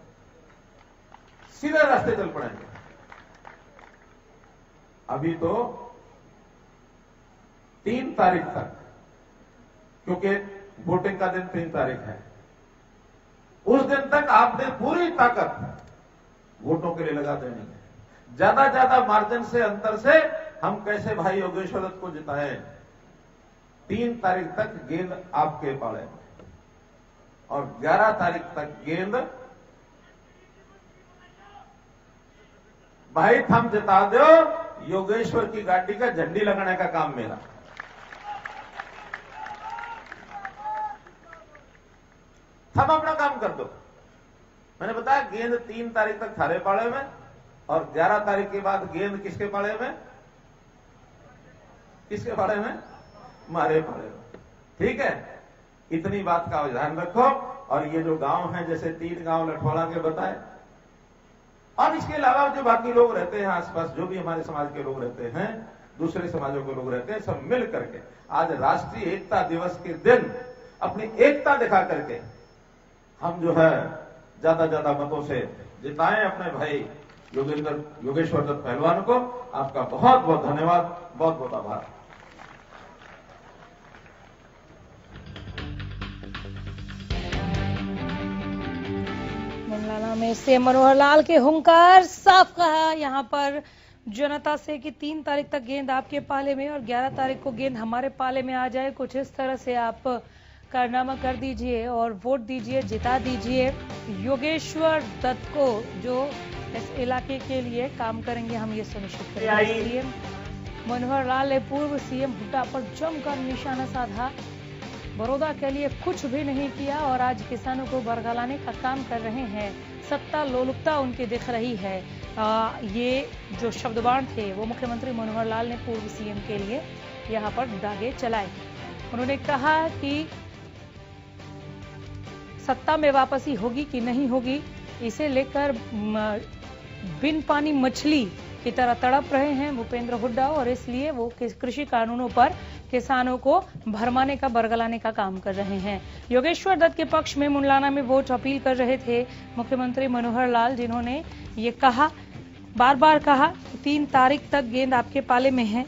सीधे रास्ते चल पड़ेंगे। अभी तो 3 तारीख तक, क्योंकि वोटिंग का दिन 3 तारीख है, उस दिन तक आपने पूरी ताकत वोटों के लिए लगा देनी है। ज्यादा मार्जिन से, अंतर से हम कैसे भाई योगेश्वर दत्त को जिताएं। 3 तारीख तक गेंद आपके पाले में, और 11 तारीख तक गेंद भाई थम जिता दो, योगेश्वर की गाड़ी का झंडी लगाने का काम मेरा। थम अपना काम कर दो। मैंने बताया गेंद 3 तारीख तक थारे पाले में, और 11 तारीख के बाद गेंद किसके पाले में? किसके पाले में? हमारे पाले में। ठीक है, इतनी बात का ध्यान रखो। और ये जो गांव हैं, जैसे 3 गांव लठवाड़ा के बताए, और इसके अलावा जो बाकी लोग रहते हैं आसपास, जो भी हमारे समाज के लोग रहते हैं, दूसरे समाजों के लोग रहते हैं, सब मिल करके आज राष्ट्रीय एकता दिवस के दिन अपनी एकता दिखा करके हम जो है ज्यादा मतों से जिताएं अपने भाई योगेश्वर दत्त पहलवान को। आपका बहुत बहुत धन्यवाद, बहुत बहुत आभार। मंडलाना में सीएम मनोहर लाल के हुंकार साफ कहा यहां पर जनता से कि 3 तारीख तक गेंद आपके पाले में और 11 तारीख को गेंद हमारे पाले में आ जाए, कुछ इस तरह से आप कारनामा कर दीजिए और वोट दीजिए, जिता दीजिए योगेश्वर दत्त को, जो इस इलाके के लिए काम करेंगे, हम ये सुनिश्चित करेंगे। सीएम मनोहर लाल ने पूर्व सीएम हुड्डा पर जमकर निशाना साधा, बड़ौदा के लिए कुछ भी नहीं किया और आज किसानों को बरगलाने का काम कर रहे हैं। सत्ता लोलुपता उनकी दिख रही है। ये जो शब्दबाण थे वो मुख्यमंत्री मनोहर लाल ने पूर्व सीएम के लिए यहाँ पर दागे चलाए। उन्होंने कहा कि सत्ता में वापसी होगी कि नहीं होगी, इसे लेकर बिन पानी मछली की तरह तड़प रहे हैं भूपेंद्र हुड्डा और इसलिए वो कृषि कानूनों पर किसानों को भरमाने का, बरगलाने का काम कर रहे हैं। योगेश्वर दत्त के पक्ष में मुंडलाना में वोट अपील कर रहे थे मुख्यमंत्री मनोहर लाल, जिन्होंने ये कहा, बार बार कहा, 3 तारीख तक गेंद आपके पाले में है,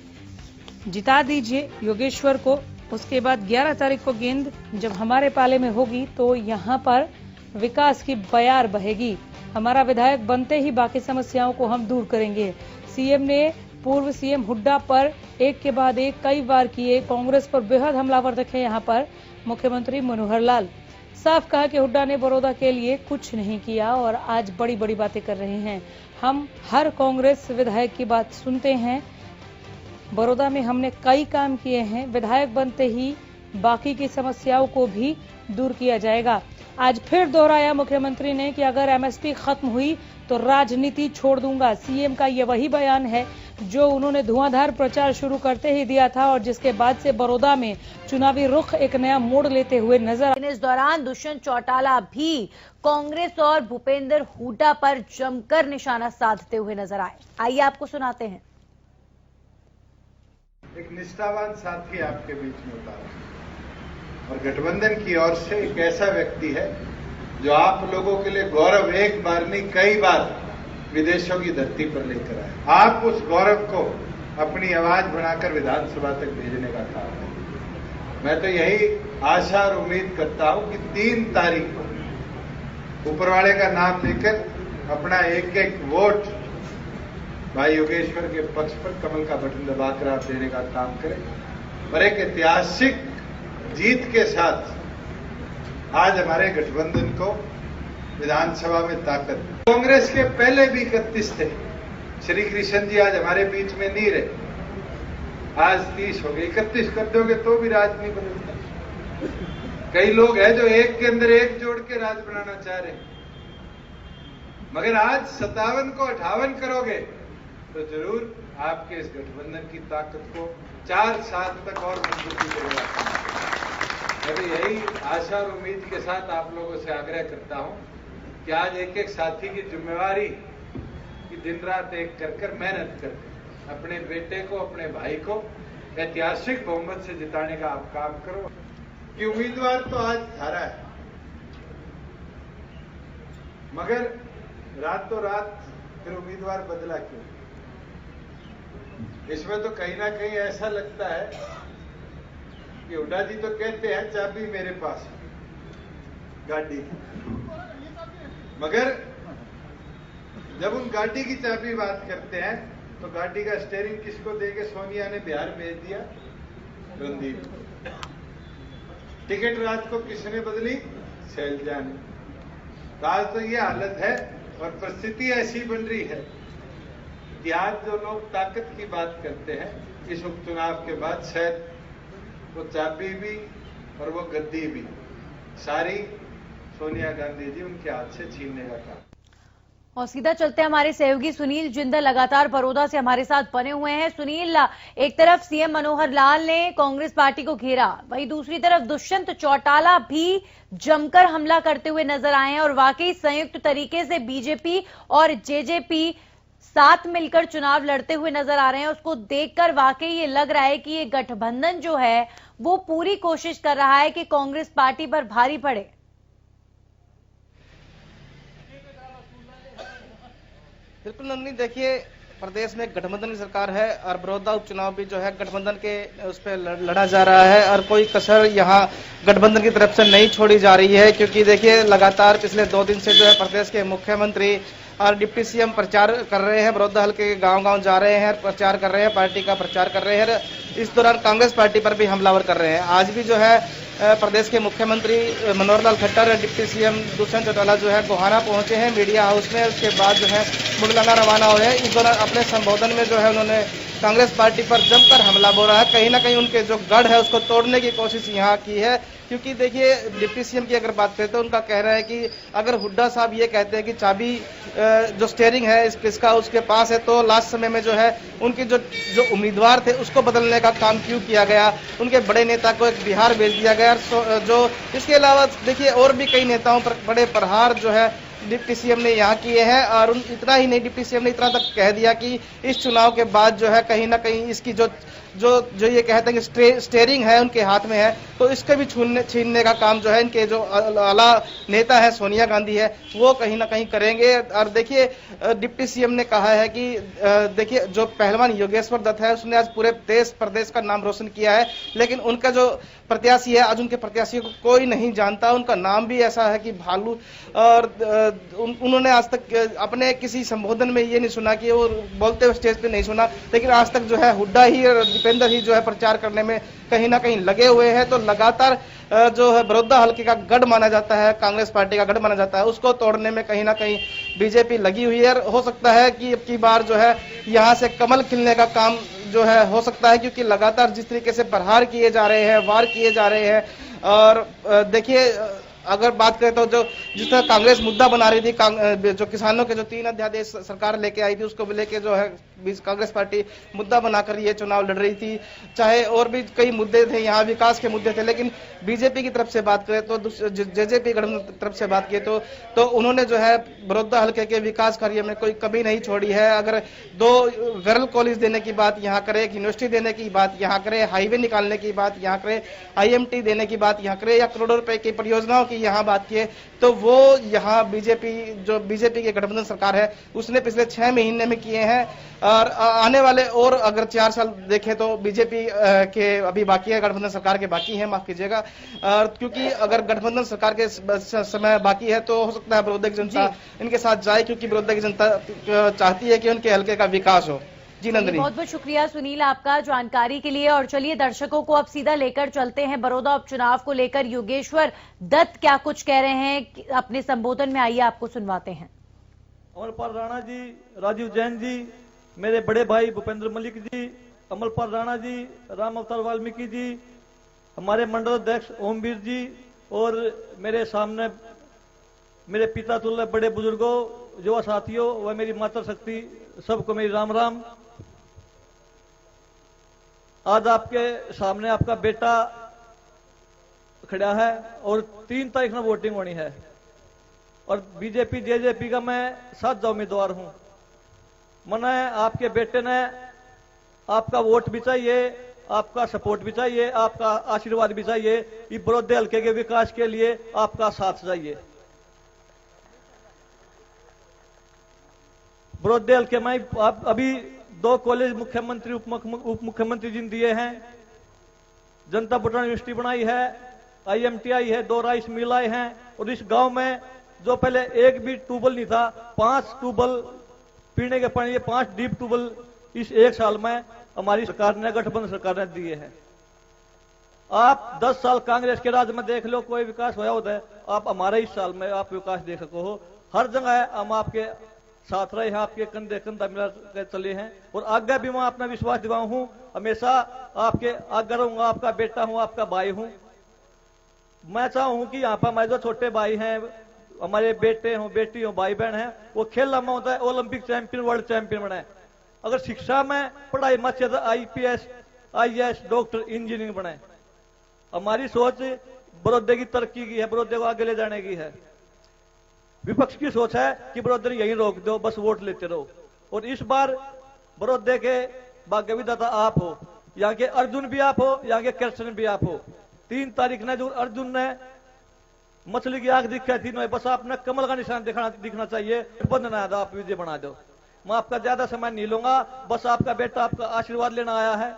जिता दीजिए योगेश्वर को। उसके बाद 11 तारीख को गेंद जब हमारे पाले में होगी तो यहाँ पर विकास की बयार बहेगी। हमारा विधायक बनते ही बाकी समस्याओं को हम दूर करेंगे। सीएम ने पूर्व सीएम हुड्डा पर एक के बाद एक कई बार किए, कांग्रेस पर बेहद हमलावर दिखे यहाँ पर मुख्यमंत्री मनोहर लाल। साफ कहा कि हुड्डा ने बड़ौदा के लिए कुछ नहीं किया और आज बड़ी बड़ी बातें कर रहे हैं। हम हर कांग्रेस विधायक की बात सुनते हैं, बड़ौदा में हमने कई काम किए हैं, विधायक बनते ही बाकी की समस्याओं को भी दूर किया जाएगा। आज फिर दोहराया मुख्यमंत्री ने कि अगर एमएसपी खत्म हुई तो राजनीति छोड़ दूंगा। सीएम का ये वही बयान है जो उन्होंने धुआंधार प्रचार शुरू करते ही दिया था और जिसके बाद से बड़ौदा में चुनावी रुख एक नया मोड़ लेते हुए नजर। इस दौरान दुष्यंत चौटाला भी कांग्रेस और भूपेंद्र हुड्डा पर जमकर निशाना साधते हुए नजर आए। आइए आपको सुनाते हैं। एक निष्ठावान साथी आपके बीच में उतारा और गठबंधन की ओर से एक ऐसा व्यक्ति है जो आप लोगों के लिए गौरव एक बार नहीं कई बार विदेशों की धरती पर लेकर आए। आप उस गौरव को अपनी आवाज बनाकर विधानसभा तक भेजने का काम है। मैं तो यही आशा और उम्मीद करता हूं कि 3 तारीख को ऊपरवाले का नाम लेकर अपना एक एक वोट भाई योगेश्वर के पक्ष पर कमल का बटन दबाकर आप देने का काम करें और एक ऐतिहासिक जीत के साथ आज हमारे गठबंधन को विधानसभा में ताकत। कांग्रेस के पहले भी 31 थे, श्री कृष्ण जी आज हमारे बीच में नहीं रहे, आज 30 हो गए। 31 कर दोगे तो भी राज नहीं बनेगा। कई लोग हैं जो एक के अंदर एक जोड़ के राज बनाना चाह रहे हैं, मगर आज 57 को 58 करोगे तो जरूर आपके इस गठबंधन की ताकत को 4 साल तक और मजबूती देगा। मैं तो यही आशा और उम्मीद के साथ आप लोगों से आग्रह करता हूं कि आज एक एक साथी की जिम्मेवारी कि दिन रात एक कर मेहनत करके अपने बेटे को, अपने भाई को ऐतिहासिक बहुमत से जिताने का आप काम करो। कि उम्मीदवार तो आज हारा है, मगर रातों रात फिर उम्मीदवार बदला क्यों? इसमें तो कहीं ना कहीं ऐसा लगता है कि हुड्डा जी तो कहते हैं चाबी मेरे पास है गाड़ी की, मगर जब उन गाड़ी की चाबी बात करते हैं तो गाड़ी का स्टीयरिंग किसको देके सोनिया ने बिहार भेज दिया? रणदीप को। टिकट रात को किसने बदली? शैलजा ने। तो आज तो ये हालत है और परिस्थिति ऐसी बन रही है कि आज जो लोग ताकत की बात करते हैं इस उपचुनाव के बाद शायद वो चाबी भी और वो गद्दी भी सारी सोनिया गांधी जी उनके हाथ से छीनने का काम। और सीधा चलते हैं, हमारे सहयोगी सुनील जिंदल लगातार बड़ौदा से हमारे साथ बने हुए हैं। सुनील, एक तरफ सीएम मनोहर लाल ने कांग्रेस पार्टी को घेरा, वहीं दूसरी तरफ दुष्यंत चौटाला भी जमकर हमला करते हुए नजर आए हैं और वाकई संयुक्त तरीके से बीजेपी और जेजेपी साथ मिलकर चुनाव लड़ते हुए नजर आ रहे हैं। उसको देखकर वाकई ये लग रहा है कि ये गठबंधन जो है वो पूरी कोशिश कर रहा है कि कांग्रेस पार्टी पर भारी पड़े। बिल्कुल नंदनी, देखिए प्रदेश में गठबंधन की सरकार है और बड़ौदा उपचुनाव भी जो है गठबंधन के उस पर लड़ा जा रहा है और कोई कसर यहाँ गठबंधन की तरफ से नहीं छोड़ी जा रही है, क्योंकि देखिए लगातार पिछले 2 दिन से जो है प्रदेश के मुख्यमंत्री और डिप्टी सीएम प्रचार कर रहे हैं, बड़ौदा हल्के के गांव-गांव जा रहे हैं, प्रचार कर रहे हैं, पार्टी का प्रचार कर रहे हैं। इस दौरान कांग्रेस पार्टी पर भी हमलावर कर रहे हैं। आज भी जो है प्रदेश के मुख्यमंत्री मनोहर लाल खट्टर और डिप्टी सीएम दुष्यंत चौटाला जो है गोहाना पहुंचे हैं मीडिया हाउस में, उसके बाद जो है मुगलाना रवाना हुए हैं। इस दौरान अपने संबोधन में जो है उन्होंने कांग्रेस पार्टी पर जमकर हमला बोला है। कहीं ना कहीं उनके जो गढ़ है उसको तोड़ने की कोशिश यहाँ की है, क्योंकि देखिए डिप्टी सीएम की अगर बात करें तो उनका कहना है कि अगर हुड्डा साहब ये कहते हैं कि चाबी जो स्टीयरिंग है इसका उसके पास है, तो लास्ट समय में जो है उनके जो उम्मीदवार थे उसको बदलने का काम क्यों किया गया, उनके बड़े नेता को एक बिहार भेज दिया गया। जो इसके अलावा देखिए और भी कई नेताओं पर बड़े प्रहार जो है डिप्टी सीएम ने यहाँ किए हैं। और इतना ही नहीं, डिप्टी सीएम ने इतना तक कह दिया कि इस चुनाव के बाद जो है कहीं ना कहीं इसकी जो ये कहते हैं कि स्टीयरिंग है उनके हाथ में है, तो इसके भी छीनने का काम जो है इनके जो आला नेता है सोनिया गांधी है वो कहीं ना कहीं करेंगे। और देखिए डिप्टी सीएम ने कहा है कि देखिए जो पहलवान योगेश्वर दत्त है उसने आज पूरे देश प्रदेश का नाम रोशन किया है, लेकिन उनका जो प्रत्याशी है आज उनके प्रत्याशियों को कोई नहीं जानता। उनका नाम भी ऐसा है कि भालू, और उन्होंने आज तक अपने किसी संबोधन में ये नहीं सुना कि वो बोलते हुए स्टेज पे नहीं सुना, लेकिन आज तक जो है हुड्डा ही और दीपेंद्र ही जो है प्रचार करने में कहीं ना कहीं लगे हुए हैं। तो लगातार जो है बड़ौदा हल्के का गढ़ माना जाता है, कांग्रेस पार्टी का गढ़ माना जाता है, उसको तोड़ने में कहीं ना कहीं बीजेपी लगी हुई है। हो सकता है कि अब की बार जो है यहाँ से कमल खिलने का काम जो है हो सकता है, क्योंकि लगातार जिस तरीके से प्रहार किए जा रहे हैं, वार किए जा रहे हैं। और देखिए अगर बात करें तो जो जिस तरह कांग्रेस मुद्दा बना रही थी, जो किसानों के जो 3 अध्यादेश सरकार लेके आई थी उसको लेके जो है कांग्रेस पार्टी मुद्दा बनाकर ये चुनाव लड़ रही थी। चाहे और भी कई मुद्दे थे, यहाँ विकास के मुद्दे थे, लेकिन बीजेपी की तरफ से बात करें तो जेजेपी गठबंधन की तरफ से बात की तो उन्होंने जो है बड़ौदा हल्के के विकास कार्य में कोई कमी नहीं छोड़ी है। अगर 2 गर्ल कॉलेज देने की बात यहाँ करे, एक यूनिवर्सिटी देने की बात यहाँ करे, हाईवे निकालने की बात यहाँ करे, IMT देने की बात यहाँ करे, या करोड़ों रुपए की परियोजनाओं की यहाँ बात की, तो वो यहाँ बीजेपी की गठबंधन सरकार है उसने पिछले 6 महीने में किए हैं। और आने वाले और अगर 4 साल देखें तो बीजेपी के अभी बाकी है, गठबंधन सरकार के बाकी है, माफ कीजिएगा। और क्योंकि अगर गठबंधन सरकार के समय बाकी है तो हो सकता है बड़ौदा की जनता इनके साथ जाए, क्योंकि बड़ौदा की जनता चाहती है कि उनके हल्के का विकास हो। जी नंदिनी, बहुत बहुत शुक्रिया सुनील आपका जानकारी के लिए। और चलिए दर्शकों को अब सीधा लेकर चलते हैं बड़ौदा उपचुनाव को लेकर योगेश्वर दत्त क्या कुछ कह रहे हैं अपने संबोधन में, आइए आपको सुनवाते हैं। अमरपाल राणा जी, राजीव जैन जी, मेरे बड़े भाई भूपेंद्र मलिक जी, अमरपाल राणा जी, राम अवतार वाल्मीकि जी, हमारे मंडल अध्यक्ष ओमवीर जी, और मेरे सामने मेरे पिता तुल्य बड़े बुजुर्गों, युवा साथियों व मेरी माता शक्ति, सबको मेरी राम राम। आज आपके सामने आपका बेटा खड़ा है और 3 तारीख में वोटिंग होनी है, और बीजेपी जेजेपी का मैं साझा उम्मीदवार हूं। मैंने आपके बेटे ने आपका वोट भी चाहिए, आपका सपोर्ट भी चाहिए, आपका आशीर्वाद भी चाहिए, इस बड़ौदा हल्के के विकास के लिए आपका साथ चाहिए। बड़ौदा हल्के में आप अभी 2 कॉलेज मुख्यमंत्री उप मुख्यमंत्री जी ने दिए हैं, जनता बटाना यूनिवर्सिटी बनाई है, IMT आई है, 2 राइस मिल आए हैं, और इस गांव में जो पहले एक भी ट्यूबवेल नहीं था, 5 ट्यूबवेल पीने के पानी, ये 5 डीप ट्यूबवेल इस 1 साल में हमारी सरकार ने, गठबंधन सरकार ने दिए हैं। आप 10 साल कांग्रेस के राज में देख लो, कोई विकास होया होता है, आप हमारे इस साल में आप विकास देख सको हो। हर जगह हम आपके साथ रहे हैं, आपके कंधे कंधा मिला कर चले हैं, और आगे भी मैं अपना विश्वास दिवाऊं हूं, हमेशा आपके आगे रहूंगा, आपका बेटा हूं, आपका भाई हूं। मैं चाहूं कि यहाँ पर हमारे जो छोटे भाई हैं, हमारे बेटे हो, बेटी हो, भाई बहन है, वो खेल में होता है ओलंपिक चैंपियन, वर्ल्ड चैंपियन बने। अगर शिक्षा में पढ़ाई में अच्छे IPS IAS डॉक्टर इंजीनियरिंग बने। हमारी सोच बड़ौदा की तरक्की की है, बड़ौदा को आगे ले जाने की है। विपक्ष की सोच है कि बड़ौदा यहीं रोक दो, बस वोट लेते रहो। और इस बार बड़ौदा के भाग्य विधाता आप हो, यहाँ के अर्जुन भी आप हो, यहाँ के कृष्ण भी आप हो। 3 तारीख ने जो अर्जुन ने मछली की आंख दिखाई थी, बस आपने कमल का निशान दिखना चाहिए, बंद ना दो, आप विजय बना दो। मैं आपका ज्यादा समय नहीं लूंगा, बस आपका बेटा आपका आशीर्वाद लेना आया है।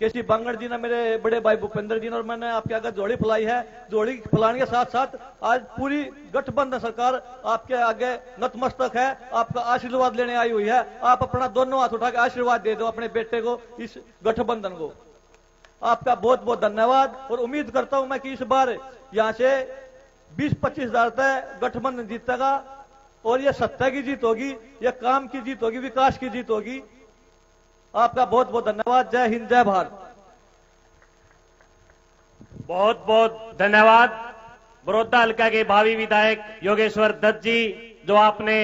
केसी बांगड़ जी ने, मेरे बड़े भाई भूपेंद्र जी ने और मैंने आपके आगे जोड़ी फैलाई है। जोड़ी फैलाने के साथ साथ आज पूरी गठबंधन सरकार आपके आगे नतमस्तक है, आपका आशीर्वाद लेने आई हुई है। आप अपना दोनों हाथ उठा के आशीर्वाद दे दो अपने बेटे को, इस गठबंधन को। आपका बहुत बहुत धन्यवाद। और उम्मीद करता हूं मैं कि इस बार यहां से 20-25 हजार तक गठबंधन जीतेगा और ये सत्ता की जीत होगी, ये काम की जीत होगी, विकास की जीत होगी। आपका बहुत बहुत धन्यवाद। जय हिंद, जय भारत। बहुत बहुत धन्यवाद बड़ौदा हल्का के भावी विधायक योगेश्वर दत्त जी, जो आपने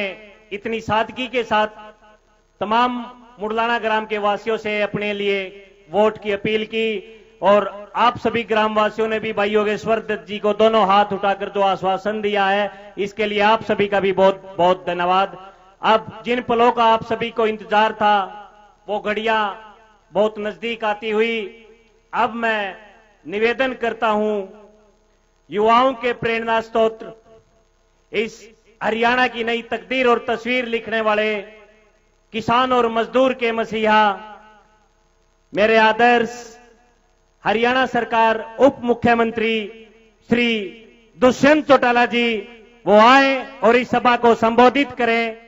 इतनी सादगी के साथ तमाम मुडलाना ग्राम के वासियों से अपने लिए वोट की अपील की। और आप सभी ग्रामवासियों ने भी भाई योगेश्वर दत्त जी को दोनों हाथ उठाकर जो आश्वासन दिया है, इसके लिए आप सभी का भी बहुत बहुत धन्यवाद। अब जिन पलों का आप सभी को इंतजार था, वो घड़ियां बहुत नजदीक आती हुई, अब मैं निवेदन करता हूं युवाओं के प्रेरणा स्रोत, इस हरियाणा की नई तकदीर और तस्वीर लिखने वाले किसान और मजदूर के मसीहा, मेरे आदर्श हरियाणा सरकार उप मुख्यमंत्री श्री दुष्यंत चौटाला जी, वो आए और इस सभा को संबोधित करें।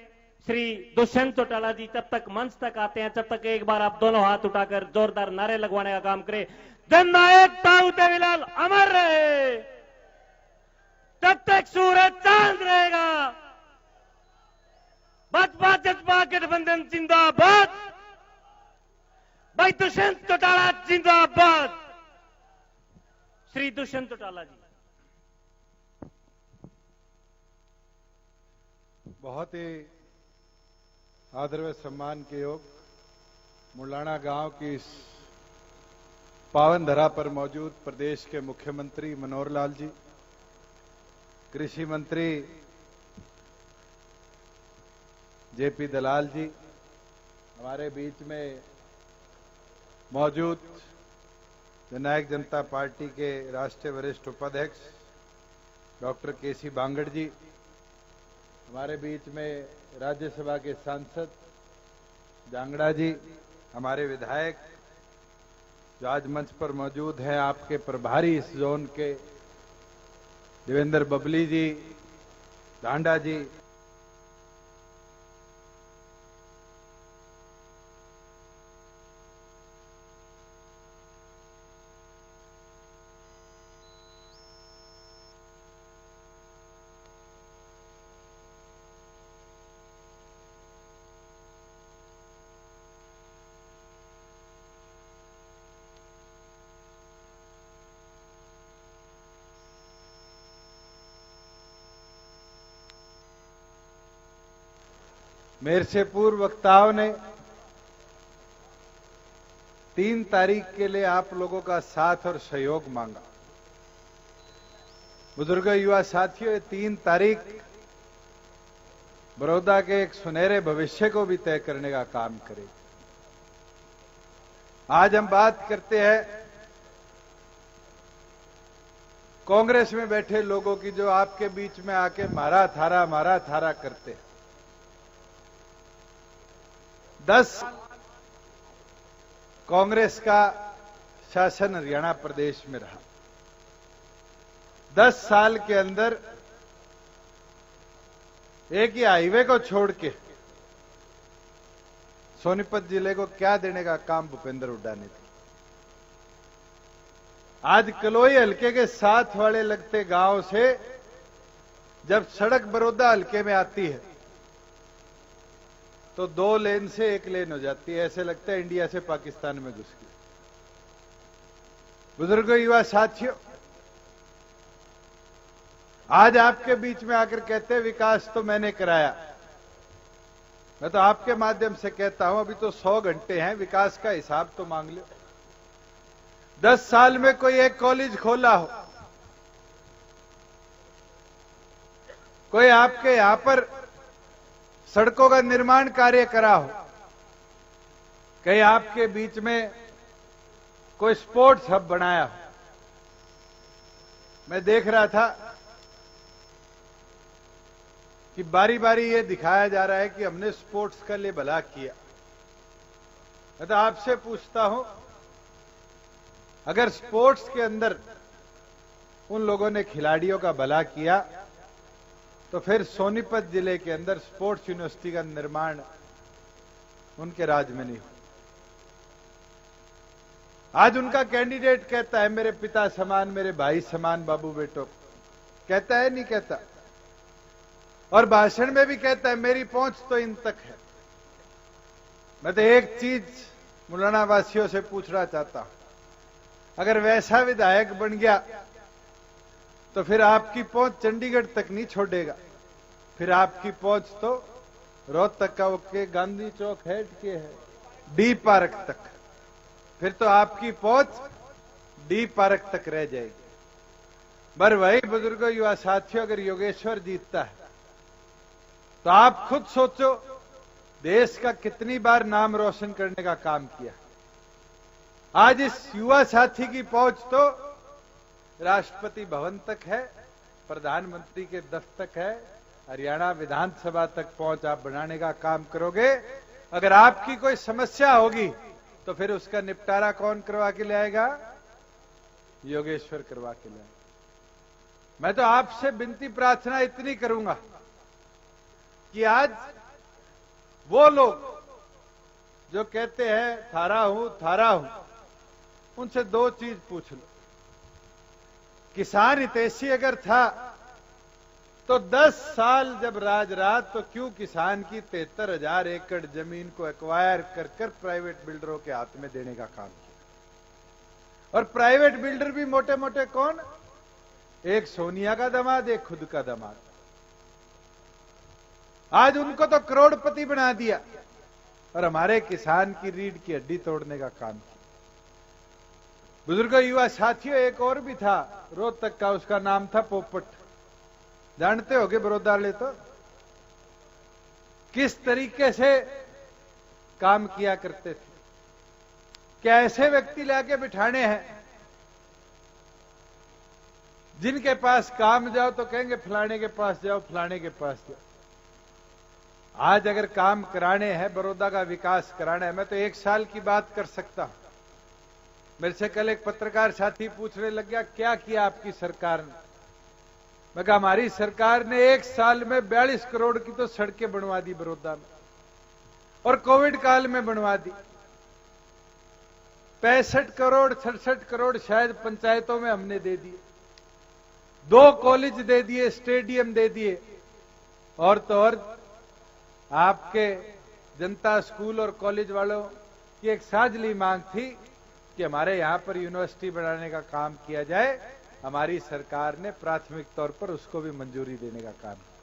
श्री दुष्यंत चौटाला जी जब तक मंच तक आते हैं, तब तक एक बार आप दोनों हाथ उठाकर जोरदार नारे लगवाने का काम करें। जननायक ताऊ देवीलाल अमर रहे, जब तक सूरज चांद रहेगा। भाजपा जज्बा गठबंधन जिंदाबाद, भाई दुष्यंत चौटाला जिंदाबाद। श्री दुष्यंत चौटाला जी। बहुत ही आदर व सम्मान के योग मुलाना गांव की इस पावन धरा पर मौजूद प्रदेश के मुख्यमंत्री मनोहर लाल जी, कृषि मंत्री जेपी दलाल जी, हमारे बीच में मौजूद जननायक जनता पार्टी के राष्ट्रीय वरिष्ठ उपाध्यक्ष डॉक्टर केसी बांगड़ जी, हमारे बीच में राज्यसभा के सांसद जांगड़ा जी, हमारे विधायक जो आज मंच पर मौजूद हैं, आपके प्रभारी इस जोन के देवेंद्र बबली जी, ढांडा जी, मेरे से पूर्व वक्ताओं ने 3 तारीख के लिए आप लोगों का साथ और सहयोग मांगा। बुजुर्ग युवा साथियों, ये 3 तारीख बड़ौदा के एक सुनहरे भविष्य को भी तय करने का काम करेगी। आज हम बात करते हैं कांग्रेस में बैठे लोगों की, जो आपके बीच में आके मारा थारा करते हैं। 10 कांग्रेस का शासन हरियाणा प्रदेश में रहा। 10 साल के अंदर एक ही हाईवे को छोड़ के सोनीपत जिले को क्या देने का काम भूपेंद्र हुड्डा ने किया। आज कलोई हल्के के साथ वाले लगते गांव से जब सड़क बड़ौदा हल्के में आती है तो 2 लेन से 1 लेन हो जाती है। ऐसे लगता है इंडिया से पाकिस्तान में घुस गई। बुजुर्ग युवा साथियों, आज आपके बीच में आकर कहते हैं विकास तो मैंने कराया। मैं तो आपके माध्यम से कहता हूं, अभी तो 100 घंटे हैं, विकास का हिसाब तो मांग लो। 10 साल में कोई एक कॉलेज खोला हो, कोई आपके यहां पर सड़कों का निर्माण कार्य करा हो, कहीं आपके बीच में कोई स्पोर्ट्स हब बनाया हो। मैं देख रहा था कि बारी बारी ये दिखाया जा रहा है कि हमने स्पोर्ट्स का लिए भला किया। मैं तो आपसे पूछता हूं, अगर स्पोर्ट्स के अंदर उन लोगों ने खिलाड़ियों का भला किया तो फिर सोनीपत जिले के अंदर स्पोर्ट्स यूनिवर्सिटी का निर्माण उनके राज में नहीं हो। आज उनका कैंडिडेट कहता है मेरे पिता समान, मेरे भाई समान बाबू बेटो, कहता है नहीं कहता? और भाषण में भी कहता है मेरी पहुंच तो इन तक है। मैं तो एक चीज मुलाना वासियों से पूछना चाहता हूं, अगर वैसा विधायक बन गया तो फिर आपकी पहुंच चंडीगढ़ तक नहीं छोड़ेगा, फिर आपकी पहुंच तो रोहतक का के गांधी चौक हेड के है डी पार्क तक, फिर तो आपकी पहुंच डी पार्क तक रह जाएगी। पर वही बुजुर्गों, युवा साथियों, अगर योगेश्वर जीतता है तो आप खुद सोचो देश का कितनी बार नाम रोशन करने का काम किया। आज इस युवा साथी की पहुंच तो राष्ट्रपति भवन तक है, प्रधानमंत्री के दफ्तर है, हरियाणा विधानसभा तक पहुंच आप बनाने का काम करोगे। अगर आपकी कोई समस्या होगी तो फिर उसका निपटारा कौन करवा के लाएगा? योगेश्वर करवा के लाएगा। मैं तो आपसे विनती प्रार्थना इतनी करूंगा कि आज वो लोग जो कहते हैं थारा हूं, उनसे दो चीज पूछ लो। किसान हितैषी अगर था तो 10 साल जब राज रहा तो क्यों किसान की 73,000 एकड़ जमीन को एक्वायर कर कर प्राइवेट बिल्डरों के हाथ में देने का काम किया? और प्राइवेट बिल्डर भी मोटे मोटे कौन? एक सोनिया का दामाद, एक खुद का दामाद। आज उनको तो करोड़पति बना दिया और हमारे किसान की रीढ़ की हड्डी तोड़ने का काम किया। बुजुर्गों, युवा साथियों, एक और भी था रोहतक का, उसका नाम था पोपट। जानते होगे बड़ौदा वाले तो किस तरीके से काम किया करते थे। क्या ऐसे व्यक्ति लाके बिठाने हैं जिनके पास काम जाओ तो कहेंगे फलाने के पास जाओ, फलाने के पास जाओ। आज अगर काम कराने हैं, बड़ौदा का विकास कराना है, मैं तो 1 साल की बात कर सकता हूं। मेरे से कल एक पत्रकार साथी पूछने लग गया क्या किया आपकी सरकार ने? मैं कहा हमारी सरकार ने 1 साल में 42 करोड़ की तो सड़कें बनवा दी बड़ौदा में, और कोविड काल में बनवा दी। 65 करोड़ 67 करोड़ शायद पंचायतों में हमने दे दिए, 2 कॉलेज दे दिए, स्टेडियम दे दिए, और तो और आपके जनता स्कूल और कॉलेज वालों की एक साझली मांग थी कि हमारे यहां पर यूनिवर्सिटी बनाने का काम किया जाए। हमारी सरकार ने प्राथमिक तौर पर उसको भी मंजूरी देने का काम किया।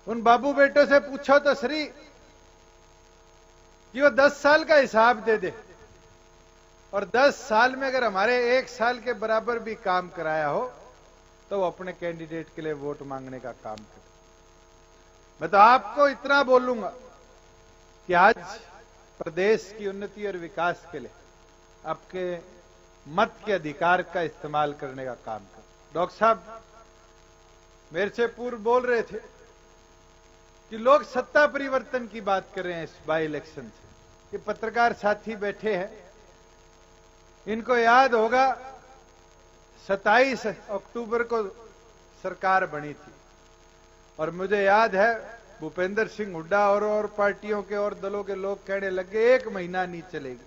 उन बाबू बेटों से पूछो तो सही कि वो 10 साल का हिसाब दे दे, और 10 साल में अगर हमारे 1 साल के बराबर भी काम कराया हो तो वो अपने कैंडिडेट के लिए वोट मांगने का काम करे। मैं तो आपको इतना बोलूंगा कि आज प्रदेश की उन्नति और विकास के लिए आपके मत के अधिकार का इस्तेमाल करने का काम करें। डॉक्टर साहब मेरे से पूर्व बोल रहे थे कि लोग सत्ता परिवर्तन की बात कर रहे हैं इस बाई इलेक्शन से। ये पत्रकार साथी बैठे हैं, इनको याद होगा 27 अक्टूबर को सरकार बनी थी, और मुझे याद है भूपेंद्र सिंह हुड्डा और पार्टियों के और दलों के लोग कहने लगे 1 महीना नहीं चलेगी,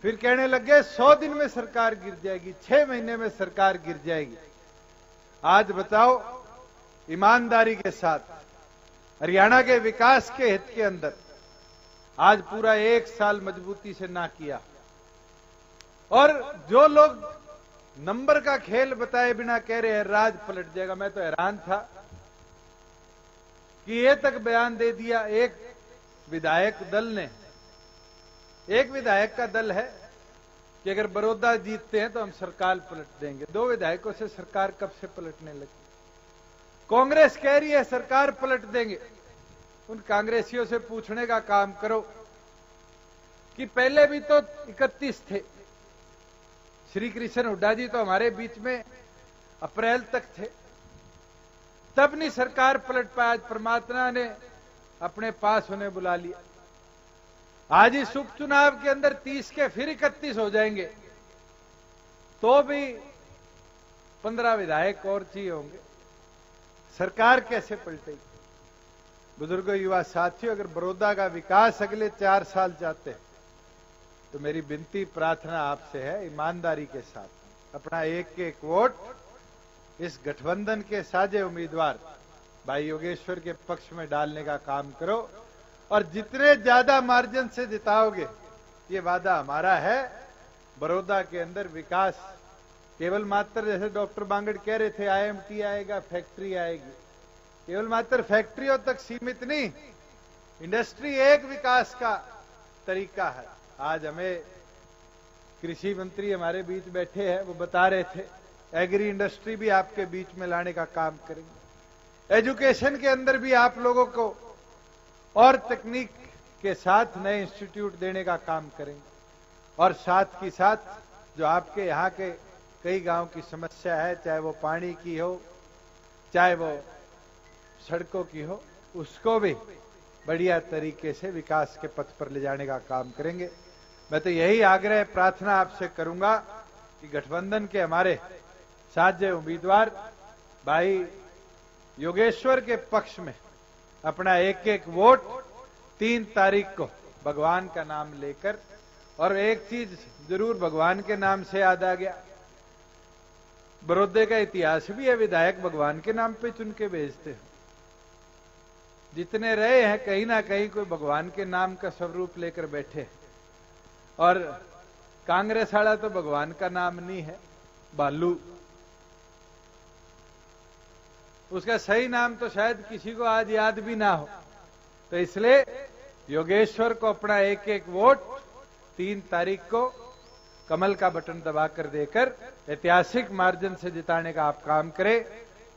फिर कहने लगे 100 दिन में सरकार गिर जाएगी, 6 महीने में सरकार गिर जाएगी। आज बताओ, ईमानदारी के साथ हरियाणा के विकास के हित के अंदर आज पूरा 1 साल मजबूती से ना किया, और जो लोग नंबर का खेल बताए बिना कह रहे हैं राज पलट जाएगा। मैं तो हैरान था कि ये तक बयान दे दिया एक विधायक दल ने, एक विधायक का दल है कि अगर बड़ौदा जीतते हैं तो हम सरकार पलट देंगे। 2 विधायकों से सरकार कब से पलटने लगी? कांग्रेस कह रही है सरकार पलट देंगे। उन कांग्रेसियों से पूछने का काम करो कि पहले भी तो 31 थे, श्री कृष्ण हुड्डा जी तो हमारे बीच में अप्रैल तक थे, तब नहीं सरकार पलट पाया। आज परमात्मा ने अपने पास उन्हें बुला लिया। आज इस उपचुनाव के अंदर 30 के फिर 31 हो जाएंगे तो भी 15 विधायक और चाहिए होंगे। सरकार कैसे पलटेगी? बुजुर्गों, युवा साथियों, अगर बड़ौदा का विकास अगले 4 साल चाहते हैं तो मेरी विनती प्रार्थना आपसे है, ईमानदारी के साथ अपना एक एक वोट इस गठबंधन के साझे उम्मीदवार भाई योगेश्वर के पक्ष में डालने का काम करो और जितने ज्यादा मार्जिन से जिताओगे, ये वादा हमारा है, बड़ौदा के अंदर विकास केवल मात्र जैसे डॉक्टर बांगड़ कह रहे थे IMT आएगा, फैक्ट्री आएगी, केवल मात्र फैक्ट्रियों तक सीमित नहीं, इंडस्ट्री एक विकास का तरीका है। आज हमें कृषि मंत्री हमारे बीच बैठे हैं, वो बता रहे थे एग्री इंडस्ट्री भी आपके बीच में लाने का काम करेंगे। एजुकेशन के अंदर भी आप लोगों को और तकनीक के साथ नए इंस्टीट्यूट देने का काम करेंगे और साथ ही साथ जो आपके यहाँ के कई गांव की समस्या है, चाहे वो पानी की हो, चाहे वो सड़कों की हो, उसको भी बढ़िया तरीके से विकास के पथ पर ले जाने का काम करेंगे। मैं तो यही आग्रह प्रार्थना आपसे करूंगा कि गठबंधन के हमारे साझे उम्मीदवार भाई योगेश्वर के पक्ष में अपना एक एक वोट 3 तारीख को भगवान का नाम लेकर, और एक चीज जरूर भगवान के नाम से याद आ गया, बड़ौदे का इतिहास भी है, विधायक भगवान के नाम पे चुन के भेजते हैं। जितने रहे हैं कहीं ना कहीं कोई भगवान के नाम का स्वरूप लेकर बैठे, और कांग्रेस वाला तो भगवान का नाम नहीं है, बालू, उसका सही नाम तो शायद किसी को आज याद भी ना हो। तो इसलिए योगेश्वर को अपना एक एक वोट 3 तारीख को कमल का बटन दबाकर देकर ऐतिहासिक मार्जिन से जिताने का आप काम करें।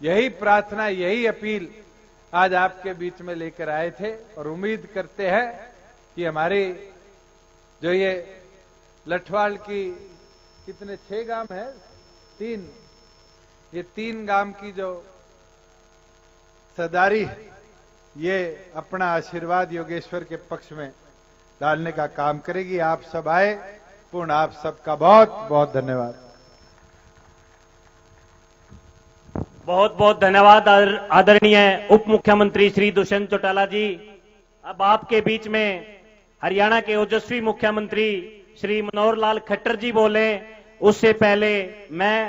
यही प्रार्थना, यही अपील आज आपके बीच में लेकर आए थे और उम्मीद करते हैं कि हमारी जो ये लठवाल की कितने 6 गांव है, 3, ये 3 गांव की जो सरदारी, ये अपना आशीर्वाद योगेश्वर के पक्ष में डालने का काम करेगी। आप सब आए, पूर्ण आप सबका बहुत बहुत धन्यवाद। बहुत बहुत धन्यवाद आदरणीय उप मुख्यमंत्री श्री दुष्यंत चौटाला जी। अब आपके बीच में हरियाणा के ओजस्वी मुख्यमंत्री श्री मनोहर लाल खट्टर जी बोले, उससे पहले मैं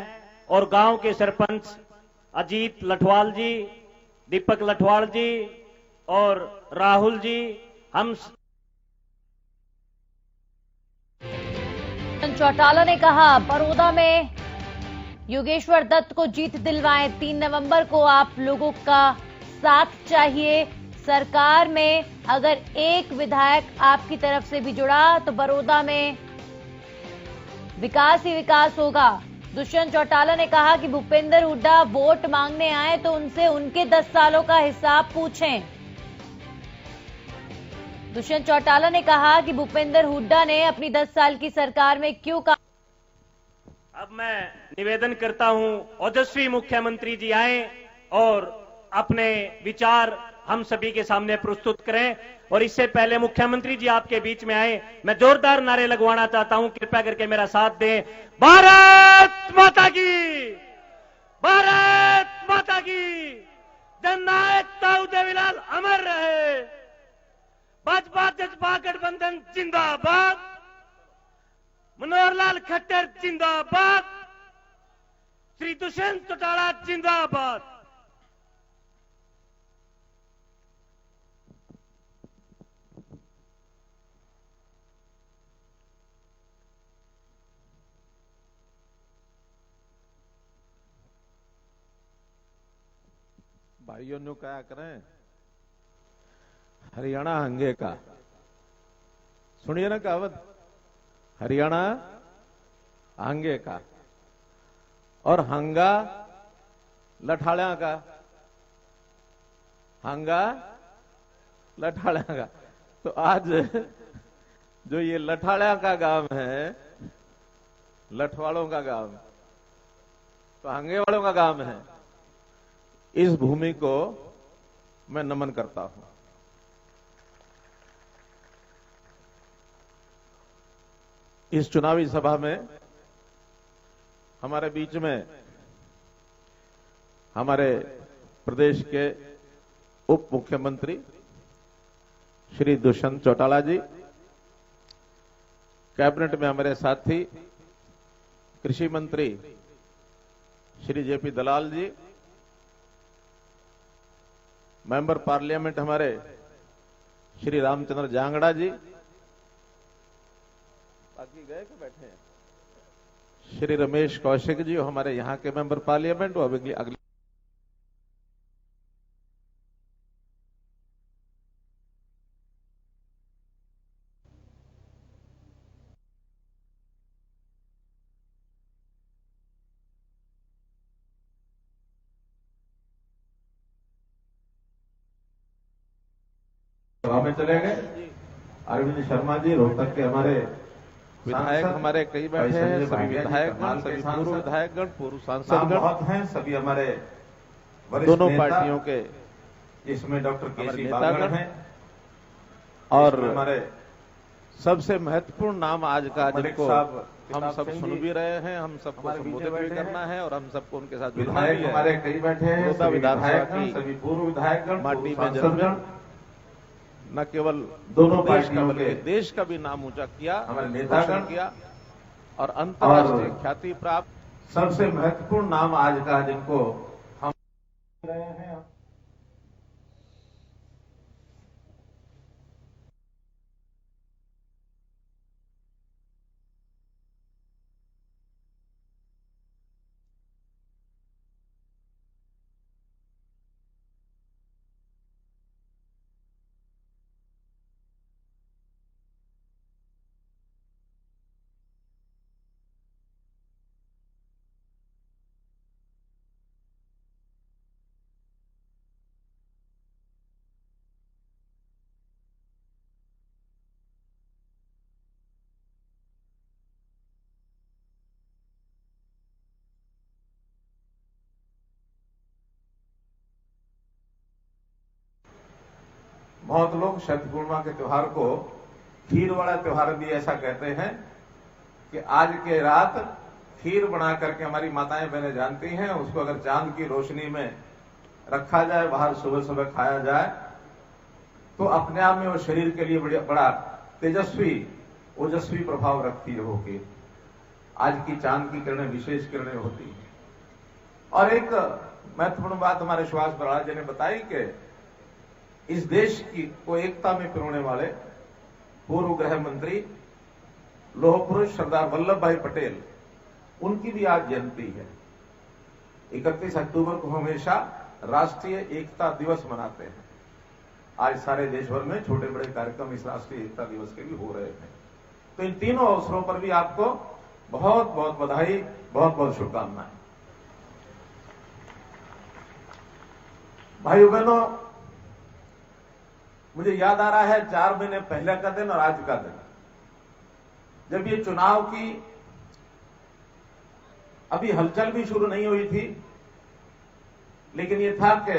और गांव के सरपंच अजीत लठवाल जी, दीपक लठवाल जी और राहुल जी, हम चौटाला ने कहा बड़ौदा में योगेश्वर दत्त को जीत दिलवाएं। 3 नवंबर को आप लोगों का साथ चाहिए। सरकार में अगर एक विधायक आपकी तरफ से भी जुड़ा तो बड़ौदा में विकास ही विकास होगा। दुष्यंत चौटाला ने कहा कि भूपेंद्र हुड्डा वोट मांगने आए तो उनसे उनके 10 सालों का हिसाब पूछें। दुष्यंत चौटाला ने कहा कि भूपेंद्र हुड्डा ने अपनी 10 साल की सरकार में क्यों काम। अब मैं निवेदन करता हूं ओजस्वी मुख्यमंत्री जी आए और अपने विचार हम सभी के सामने प्रस्तुत करें। और इससे पहले मुख्यमंत्री जी आपके बीच में आए, मैं जोरदार नारे लगवाना चाहता हूं, कृपया करके मेरा साथ दें। भारत माता की, भारत माता की, जननायक ताऊ देवीलाल अमर रहे, भाजपा जजपा गठबंधन जिंदाबाद, मनोहर लाल खट्टर जिंदाबाद, श्री दुष्यंत चौटाला जिंदाबाद। भाइयों ने क्या करें, हरियाणा हंगे का सुनिए ना कहावत, हरियाणा हंगे का और हंगा लठाड़िया का, हंगा लठाड़िया का। तो आज जो ये लठाड़िया का गांव है, लठवालों का गांव, तो हंगे वालों का गांव है। इस भूमि को मैं नमन करता हूं। इस चुनावी सभा में हमारे बीच में हमारे प्रदेश के उप मुख्यमंत्री श्री दुष्यंत चौटाला जी, कैबिनेट में हमारे साथी कृषि मंत्री श्री जेपी दलाल जी, मेंबर पार्लियामेंट हमारे श्री रामचंद्र जांगड़ा जी, बाकी गए कि बैठे हैं, श्री रमेश कौशिक जी और हमारे यहां के मेंबर पार्लियामेंट, वो अगले सभा में चले गए। अरविंद शर्मा जी रोहतक के हमारे विधायक, हमारे कई बैठे हैं, सभी विधायकगण, सभी पूर्व विधायकगण, पूर्व सांसदगण बहुत हैं, सभी हमारे दोनों पार्टियों के, इसमें डॉक्टर केसी नेतागण हैं और हमारे सबसे महत्वपूर्ण नाम आज का, जिनको हम सब सुन भी रहे हैं, हम सबको संबोधित भी करना है और हम सबको उनके साथ विधायक हमारे कई बैठे हैं, विधायक सभी पूर्व विधायकगण, माटी में जन्म न केवल दोनों पार्टियों के देश का भी नाम ऊंचा किया, हमारे नेतागण किया और अंतर्राष्ट्रीय ख्याति प्राप्त सबसे महत्वपूर्ण नाम आज का, जिनको हम रहे हैं। बहुत लोग शरद पूर्णिमा के त्योहार को खीर वाला त्योहार भी ऐसा कहते हैं कि आज के रात खीर बना करके हमारी माताएं बहनें जानती हैं, उसको अगर चांद की रोशनी में रखा जाए, बाहर सुबह सुबह खाया जाए, तो अपने आप में वो शरीर के लिए बड़ा तेजस्वी ओजस्वी प्रभाव रखती होगी। आज की चांद की किरणें विशेष किरणें होती हैं। और एक महत्वपूर्ण बात हमारे सुभाष बराड़ जी ने बताई कि इस देश की को एकता में पिरोने वाले पूर्व गृह मंत्री लौह पुरुष सरदार वल्लभ भाई पटेल, उनकी भी आज जयंती है। 31 अक्टूबर को हमेशा राष्ट्रीय एकता दिवस मनाते हैं। आज सारे देश भर में छोटे बड़े कार्यक्रम इस राष्ट्रीय एकता दिवस के भी हो रहे हैं। तो इन तीनों अवसरों पर भी आपको बहुत बहुत बधाई, बहुत बहुत शुभकामनाएं। भाइयों बहनों, मुझे याद आ रहा है 4 महीने पहले का दिन और आज का दिन, जब ये चुनाव की अभी हलचल भी शुरू नहीं हुई थी, लेकिन ये था कि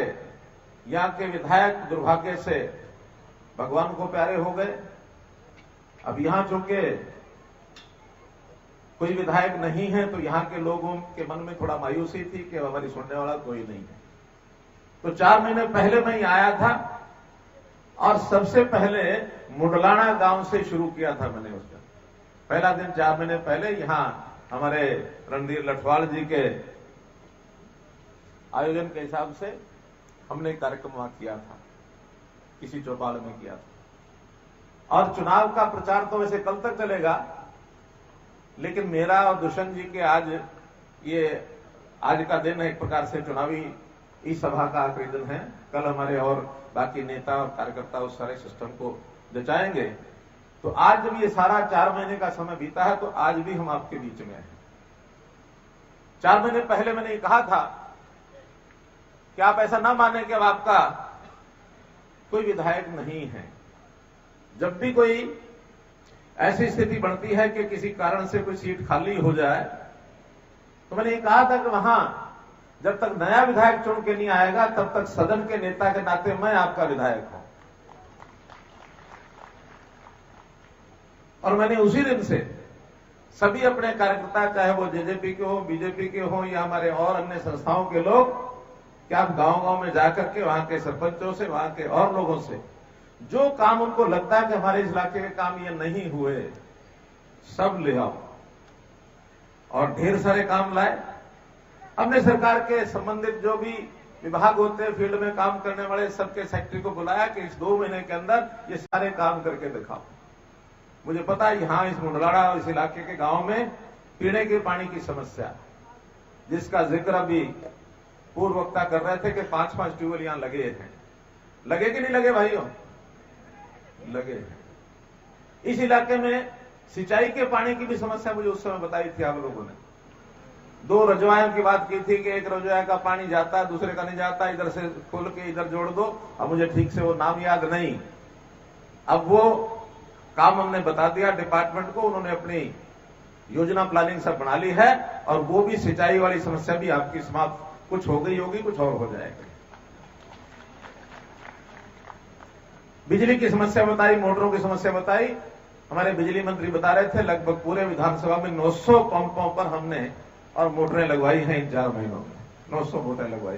यहां के विधायक दुर्भाग्य से भगवान को प्यारे हो गए। अब यहां चूंकि कोई विधायक नहीं है, तो यहां के लोगों के मन में थोड़ा मायूसी थी कि हमारी सुनने वाला कोई नहीं है। तो 4 महीने पहले मैं यहां आया था और सबसे पहले मुंडलाना गांव से शुरू किया था मैंने उस दिन। पहला दिन 4 महीने पहले यहां हमारे रणधीर लठवाल जी के आयोजन के हिसाब से हमने एक कार्यक्रम वहां किया था, किसी चौपाल में किया था। और चुनाव का प्रचार तो वैसे कल तक चलेगा, लेकिन मेरा और दुष्यंत जी के आज का दिन एक प्रकार से चुनावी इस सभा का आखिरी दिन है। कल हमारे और बाकी नेता और कार्यकर्ता उस सारे सिस्टम को जचाएंगे। तो आज जब ये सारा 4 महीने का समय बीता है, तो आज भी हम आपके बीच में हैं। 4 महीने पहले मैंने कहा था कि आप ऐसा ना माने कि अब आपका कोई विधायक नहीं है। जब भी कोई ऐसी स्थिति बनती है कि किसी कारण से कोई सीट खाली हो जाए, तो मैंने ये कहा था कि वहां जब तक नया विधायक चुन के नहीं आएगा तब तक सदन के नेता के नाते मैं आपका विधायक हूं। और मैंने उसी दिन से सभी अपने कार्यकर्ता, चाहे वो जेजेपी के हो, बीजेपी के हो या हमारे और अन्य संस्थाओं के लोग, कि आप गांव-गांव में जाकर के वहां के सरपंचों से, वहां के और लोगों से जो काम उनको लगता है कि हमारे इस इलाके के काम ये नहीं हुए, सब ले आओ। और ढेर सारे काम लाए। हमने सरकार के संबंधित जो भी विभाग होते हैं, फील्ड में काम करने वाले, सबके सेक्रेटरी को बुलाया कि इस 2 महीने के अंदर ये सारे काम करके दिखाओ। मुझे पता है यहां इस मुंडलाड़ा और इस इलाके के गांव में पीने के पानी की समस्या, जिसका जिक्र अभी पूर्व वक्ता कर रहे थे कि 5-5 ट्यूबवेल यहां लगे हैं। लगे कि नहीं लगे भाइयों? लगे हैं। इस इलाके में सिंचाई के पानी की भी समस्या मुझे उस समय बताई थी आप लोगों ने। 2 रजवायों की बात की थी कि एक रजवाया का पानी जाता है, दूसरे का नहीं जाता, इधर से खोल के इधर जोड़ दो। अब मुझे ठीक से वो नाम याद नहीं। अब वो काम हमने बता दिया डिपार्टमेंट को, उन्होंने अपनी योजना प्लानिंग सब बना ली है और वो भी सिंचाई वाली समस्या भी आपकी समाप्त, कुछ हो गई होगी, कुछ और हो जाएगी। बिजली की समस्या बताई, मोटरों की समस्या बताई। हमारे बिजली मंत्री बता रहे थे लगभग पूरे विधानसभा में 900 पंपों पर हमने और मोटरें लगवाई हैं इन 4 महीनों में। 900 मोटरें लगवाई।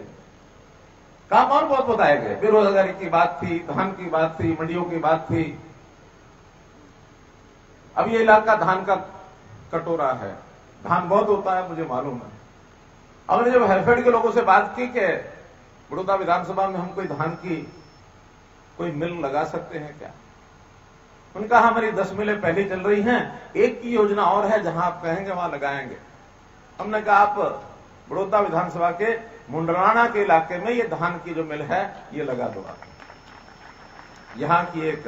काम और बहुत बताए गए। बेरोजगारी की बात थी, धान की बात थी, मंडियों की बात थी। अब ये इलाका धान का कटोरा है, धान बहुत होता है, मुझे मालूम है। हमने जब हेरफेड के लोगों से बात की कि बड़ौदा विधानसभा में हम कोई धान की कोई मिल लगा सकते हैं क्या, उनका हमारी 10 मिलें पहले चल रही हैं, एक की योजना और है, जहां आप कहेंगे वहां लगाएंगे। हमने कहा आप बड़ौदा विधानसभा के मुंडलाना के इलाके में ये धान की जो मिल है ये लगा दो। यहां की एक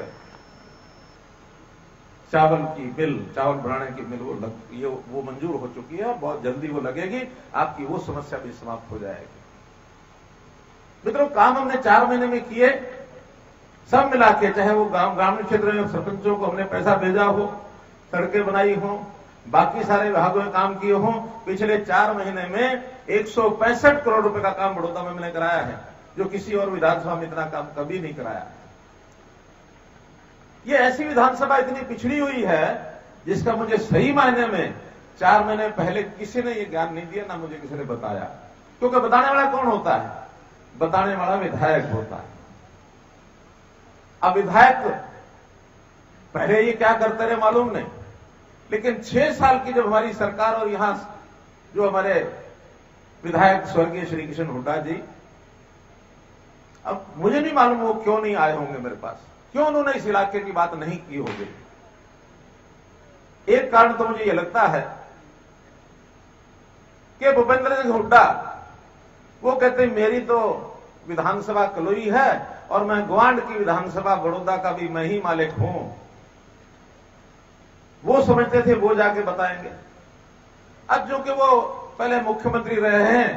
चावल की मिल, चावल बनाने की मिल वो मंजूर हो चुकी है, बहुत जल्दी वो लगेगी, आपकी वो समस्या भी समाप्त हो जाएगी। मित्रों, काम हमने 4 महीने में किए, सब मिला के, चाहे वो ग्रामीण क्षेत्र में सरपंचों को हमने पैसा भेजा हो, सड़कें बनाई हो, बाकी सारे विभागों में काम किए हो। पिछले 4 महीने में 165 करोड़ रुपए का काम बड़ौदा में मैंने कराया है, जो किसी और विधानसभा में इतना काम कभी नहीं कराया है। ये ऐसी विधानसभा इतनी पिछड़ी हुई है जिसका मुझे सही मायने में 4 महीने पहले किसी ने ये ज्ञान नहीं दिया, ना मुझे किसी ने बताया। क्योंकि बताने वाला कौन होता है? बताने वाला विधायक होता है। अब विधायक पहले ये क्या करते रहे मालूम नहीं, लेकिन 6 साल की जब हमारी सरकार और यहां जो हमारे विधायक स्वर्गीय श्री कृष्ण हुड्डा जी, अब मुझे नहीं मालूम वो क्यों नहीं आए होंगे मेरे पास, क्यों उन्होंने इस इलाके की बात नहीं की होगी। एक कारण तो मुझे यह लगता है कि भूपेंद्र सिंह हुड्डा वो कहते हैं मेरी तो विधानसभा कलोई है और मैं ग्वांड की विधानसभा बड़ौदा का भी मैं ही मालिक हूं। वो समझते थे वो जाके बताएंगे। अब जो कि वो पहले मुख्यमंत्री रहे हैं,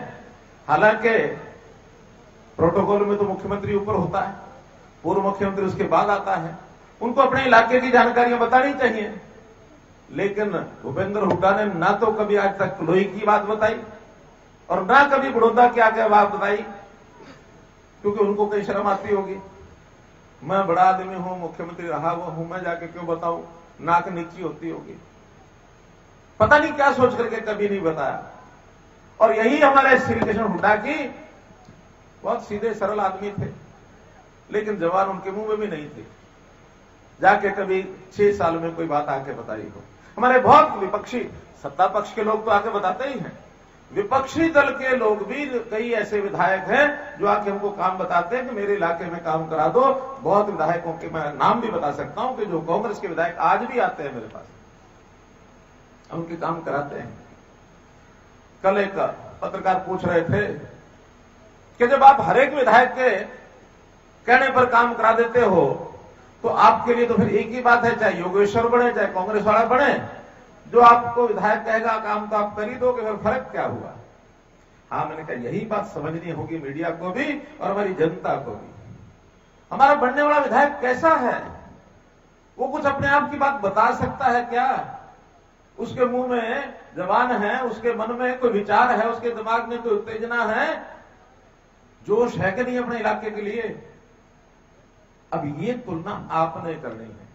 हालांकि प्रोटोकॉल में तो मुख्यमंत्री ऊपर होता है, पूर्व मुख्यमंत्री उसके बाद आता है, उनको अपने इलाके की जानकारियां बतानी चाहिए। लेकिन भूपेंद्र हुड्डा ने ना तो कभी आज तक लोही की बात बताई और ना कभी बड़ौदा की आगे बात बताई, क्योंकि उनको कई शर्म आती होगी। मैं बड़ा आदमी हूं, मुख्यमंत्री रहा हुआ हूं, मैं जाके क्यों बताऊं, नाक नीची होती होगी, पता नहीं क्या सोच करके कभी नहीं बताया। और यही हमारे श्री कृष्ण हुड्डा की बहुत सीधे सरल आदमी थे, लेकिन जवान उनके मुंह में भी नहीं थे, जाके कभी 6 साल में कोई बात आके बताई हो। हमारे बहुत विपक्षी, सत्ता पक्ष के लोग तो आके बताते ही हैं, विपक्षी दल के लोग भी कई ऐसे विधायक हैं जो आके हमको काम बताते हैं कि मेरे इलाके में काम करा दो। बहुत विधायकों के मैं नाम भी बता सकता हूं कि जो कांग्रेस के विधायक आज भी आते हैं मेरे पास, उनके काम कराते हैं। कल एक पत्रकार पूछ रहे थे कि जब आप हर एक विधायक के कहने पर काम करा देते हो तो आपके लिए तो फिर एक ही बात है, चाहे योगेश्वर बने चाहे कांग्रेस वाला बने, जो आपको विधायक कहेगा काम तो आप कर ही दोगे, फिर फर्क क्या हुआ। हाँ, मैंने कहा यही बात समझनी होगी मीडिया को भी और हमारी जनता को भी। हमारा बनने वाला विधायक कैसा है, वो कुछ अपने आप की बात बता सकता है क्या? उसके मुंह में जबान है, उसके मन में कोई विचार है, उसके दिमाग में कोई उत्तेजना है, जोश है कि नहीं अपने इलाके के लिए। अब ये तुलना आपने करनी है।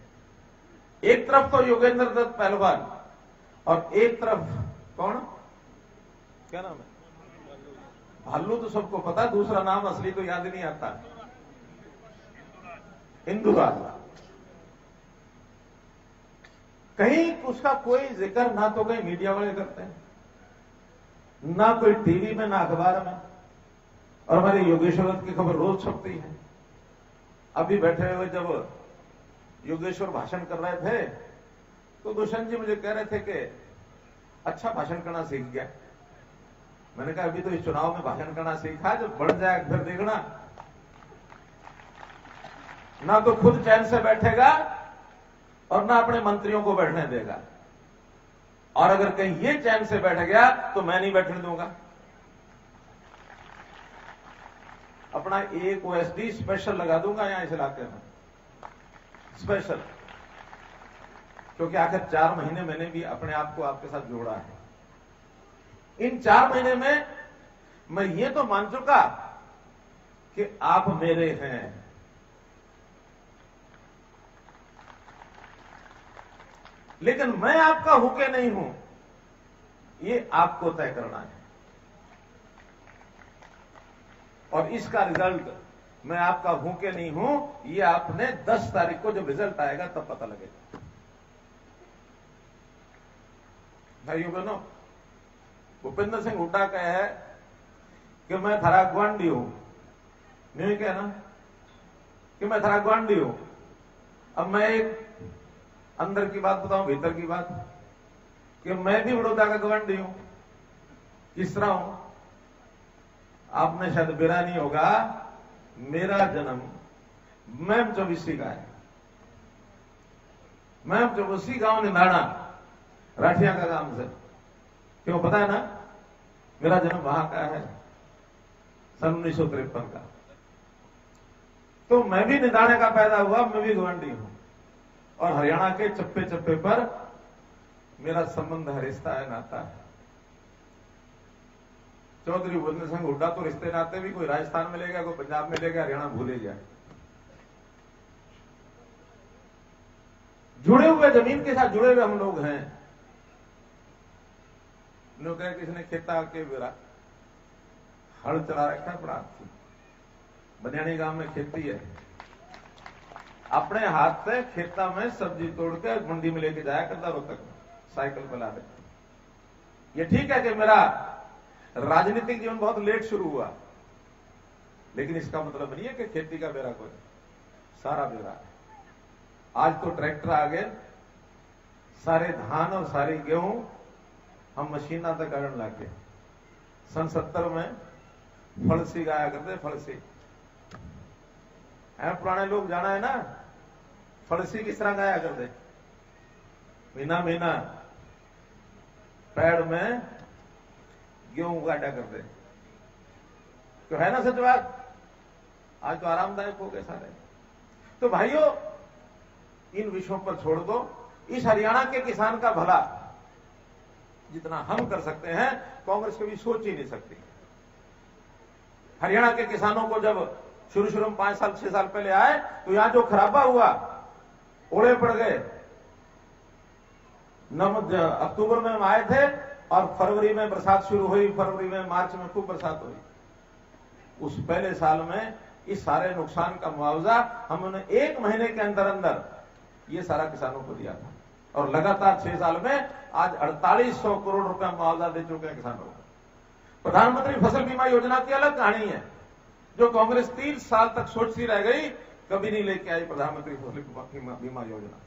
एक तरफ तो योगेंद्र दत्त पहलवान और एक तरफ कौन, क्या नाम है, भालू तो सबको पता, दूसरा नाम असली तो याद नहीं आता, इंदुराज। कहीं उसका कोई जिक्र ना तो कहीं मीडिया वाले करते हैं, ना कोई टीवी में, ना अखबार में, और हमारे योगेश्वर दत्त की खबर रोज छपती है। अभी बैठे हुए जब योगेश्वर भाषण कर रहे थे तो दुष्यंत जी मुझे कह रहे थे कि अच्छा भाषण करना सीख गया। मैंने कहा अभी तो इस चुनाव में भाषण करना सीखा, जब बढ़ जाए फिर देखना, ना तो खुद चैन से बैठेगा और ना अपने मंत्रियों को बैठने देगा। और अगर कहीं ये चैन से बैठ गया तो मैं नहीं बैठने दूंगा। अपना एक ओएसडी स्पेशल लगा दूंगा यहां इस इलाके में, स्पेशल, क्योंकि आखिर 4 महीने मैंने भी अपने आप को आपके साथ जोड़ा है। इन 4 महीने में मैं ये तो मान चुका कि आप मेरे हैं। लेकिन मैं आपका हूं कि नहीं हूं, ये आपको तय करना है। और इसका रिजल्ट मैं आपका हूं कि नहीं हूं, ये आपने 10 तारीख को जब रिजल्ट आएगा तब पता लगेगा। भाइयों बहनों, भूपेंद्र सिंह हुड्डा का है कि मैं थारा ग्वांडी हूं, नहीं कहना कि मैं थारा ग्वांडी हूं। अब मैं एक अंदर की बात बताऊं, भीतर की बात, कि मैं भी बड़ौदा का गवांडी हूं। किस तरह हूं, आपने शायद बेरा नहीं होगा, मेरा जन्म मैम चौबीसी का है। मैम चौबीसी गांव निंदाड़ा, राठिया का गांव से, क्यों पता है ना, मेरा जन्म वहां का है, सन 1953 का। तो मैं भी निंदाड़े का पैदा हुआ, मैं भी गवांडी हूं। और हरियाणा के चप्पे चप्पे पर मेरा संबंध है, रिश्ता है, नाता है। चौधरी भूपेंद्र सिंह हुड्डा तो रिश्ते नाते भी कोई राजस्थान में ले गया, कोई पंजाब में ले गया, हरियाणा भूले गया। जुड़े हुए, जमीन के साथ जुड़े हुए हम लोग हैं। लोग कहे किसने खेता के बेरा हल चला रखा है, बड़ा बनियानी गांव में खेती है, अपने हाथ से खेता में सब्जी तोड़ के मंडी में लेके जाया करता, रोहतक में साइकिल पे ला दे। ये ठीक है कि मेरा राजनीतिक जीवन बहुत लेट शुरू हुआ, लेकिन इसका मतलब नहीं है कि खेती का बेरा कोई सारा बेरा है। आज तो ट्रैक्टर आ गए, सारे धान और सारी गेहूं हम मशीना तक गाड़न लग गए। सन 70 में फलसी गाया करते, फलसी है, पुराने लोग जाना है ना, फलसी किस तरह गाया करते, महीना महीना पेड़ में गेहूं गाड़ा करते। तो है ना सच बात, आज तो आरामदायक हो गए सारे। तो भाइयों, इन विषयों पर छोड़ दो, इस हरियाणा के किसान का भला जितना हम कर सकते हैं, कांग्रेस कभी सोच ही नहीं सकती। हरियाणा के किसानों को जब शुरू में 5 साल 6 साल पहले आए तो यहां जो खराबा हुआ, ओले पड़ गए। अक्टूबर में हम आए थे और फरवरी में बरसात शुरू हुई, फरवरी में मार्च में खूब बरसात हुई। उस पहले साल में इस सारे नुकसान का मुआवजा हमने 1 महीने के अंदर अंदर ये सारा किसानों को दिया था, और लगातार 6 साल में आज 4800 करोड़ रुपया मुआवजा दे चुके हैं किसानों को। प्रधानमंत्री फसल बीमा योजना की अलग कहानी है, जो कांग्रेस 3 साल तक सोचती रह गई, कभी नहीं लेके आई प्रधानमंत्री फसल बीमा योजना।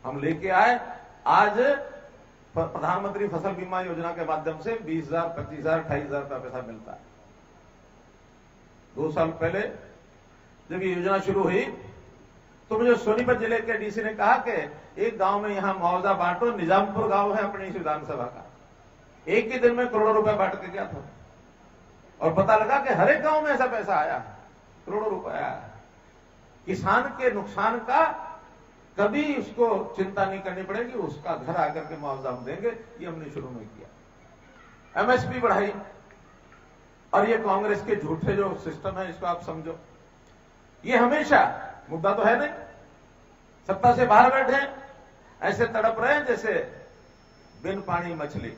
हम लेके आए, आज प्रधानमंत्री फसल बीमा योजना के माध्यम से 20,000, 25,000, 28,000 का पैसा मिलता है। 2 साल पहले जब ये योजना शुरू हुई तो मुझे सोनीपत जिले के डीसी ने कहा कि एक गांव में यहां मुआवजा बांटो। निजामपुर गांव है अपनी विधानसभा का, एक ही दिन में करोड़ों रुपए बांट के गया था, और पता लगा कि हर एक गांव में ऐसा पैसा आया, करोड़ों रुपए आया। किसान के नुकसान का कभी उसको चिंता नहीं करनी पड़ेगी, उसका घर आकर के मुआवजा हम देंगे। ये हमने शुरू में किया। एमएसपी बढ़ाई, और ये कांग्रेस के झूठे जो सिस्टम है इसको आप समझो, ये हमेशा मुद्दा तो है नहीं, सत्ता से बाहर बैठे हैं, ऐसे तड़प रहे हैं जैसे बिन पानी मछली,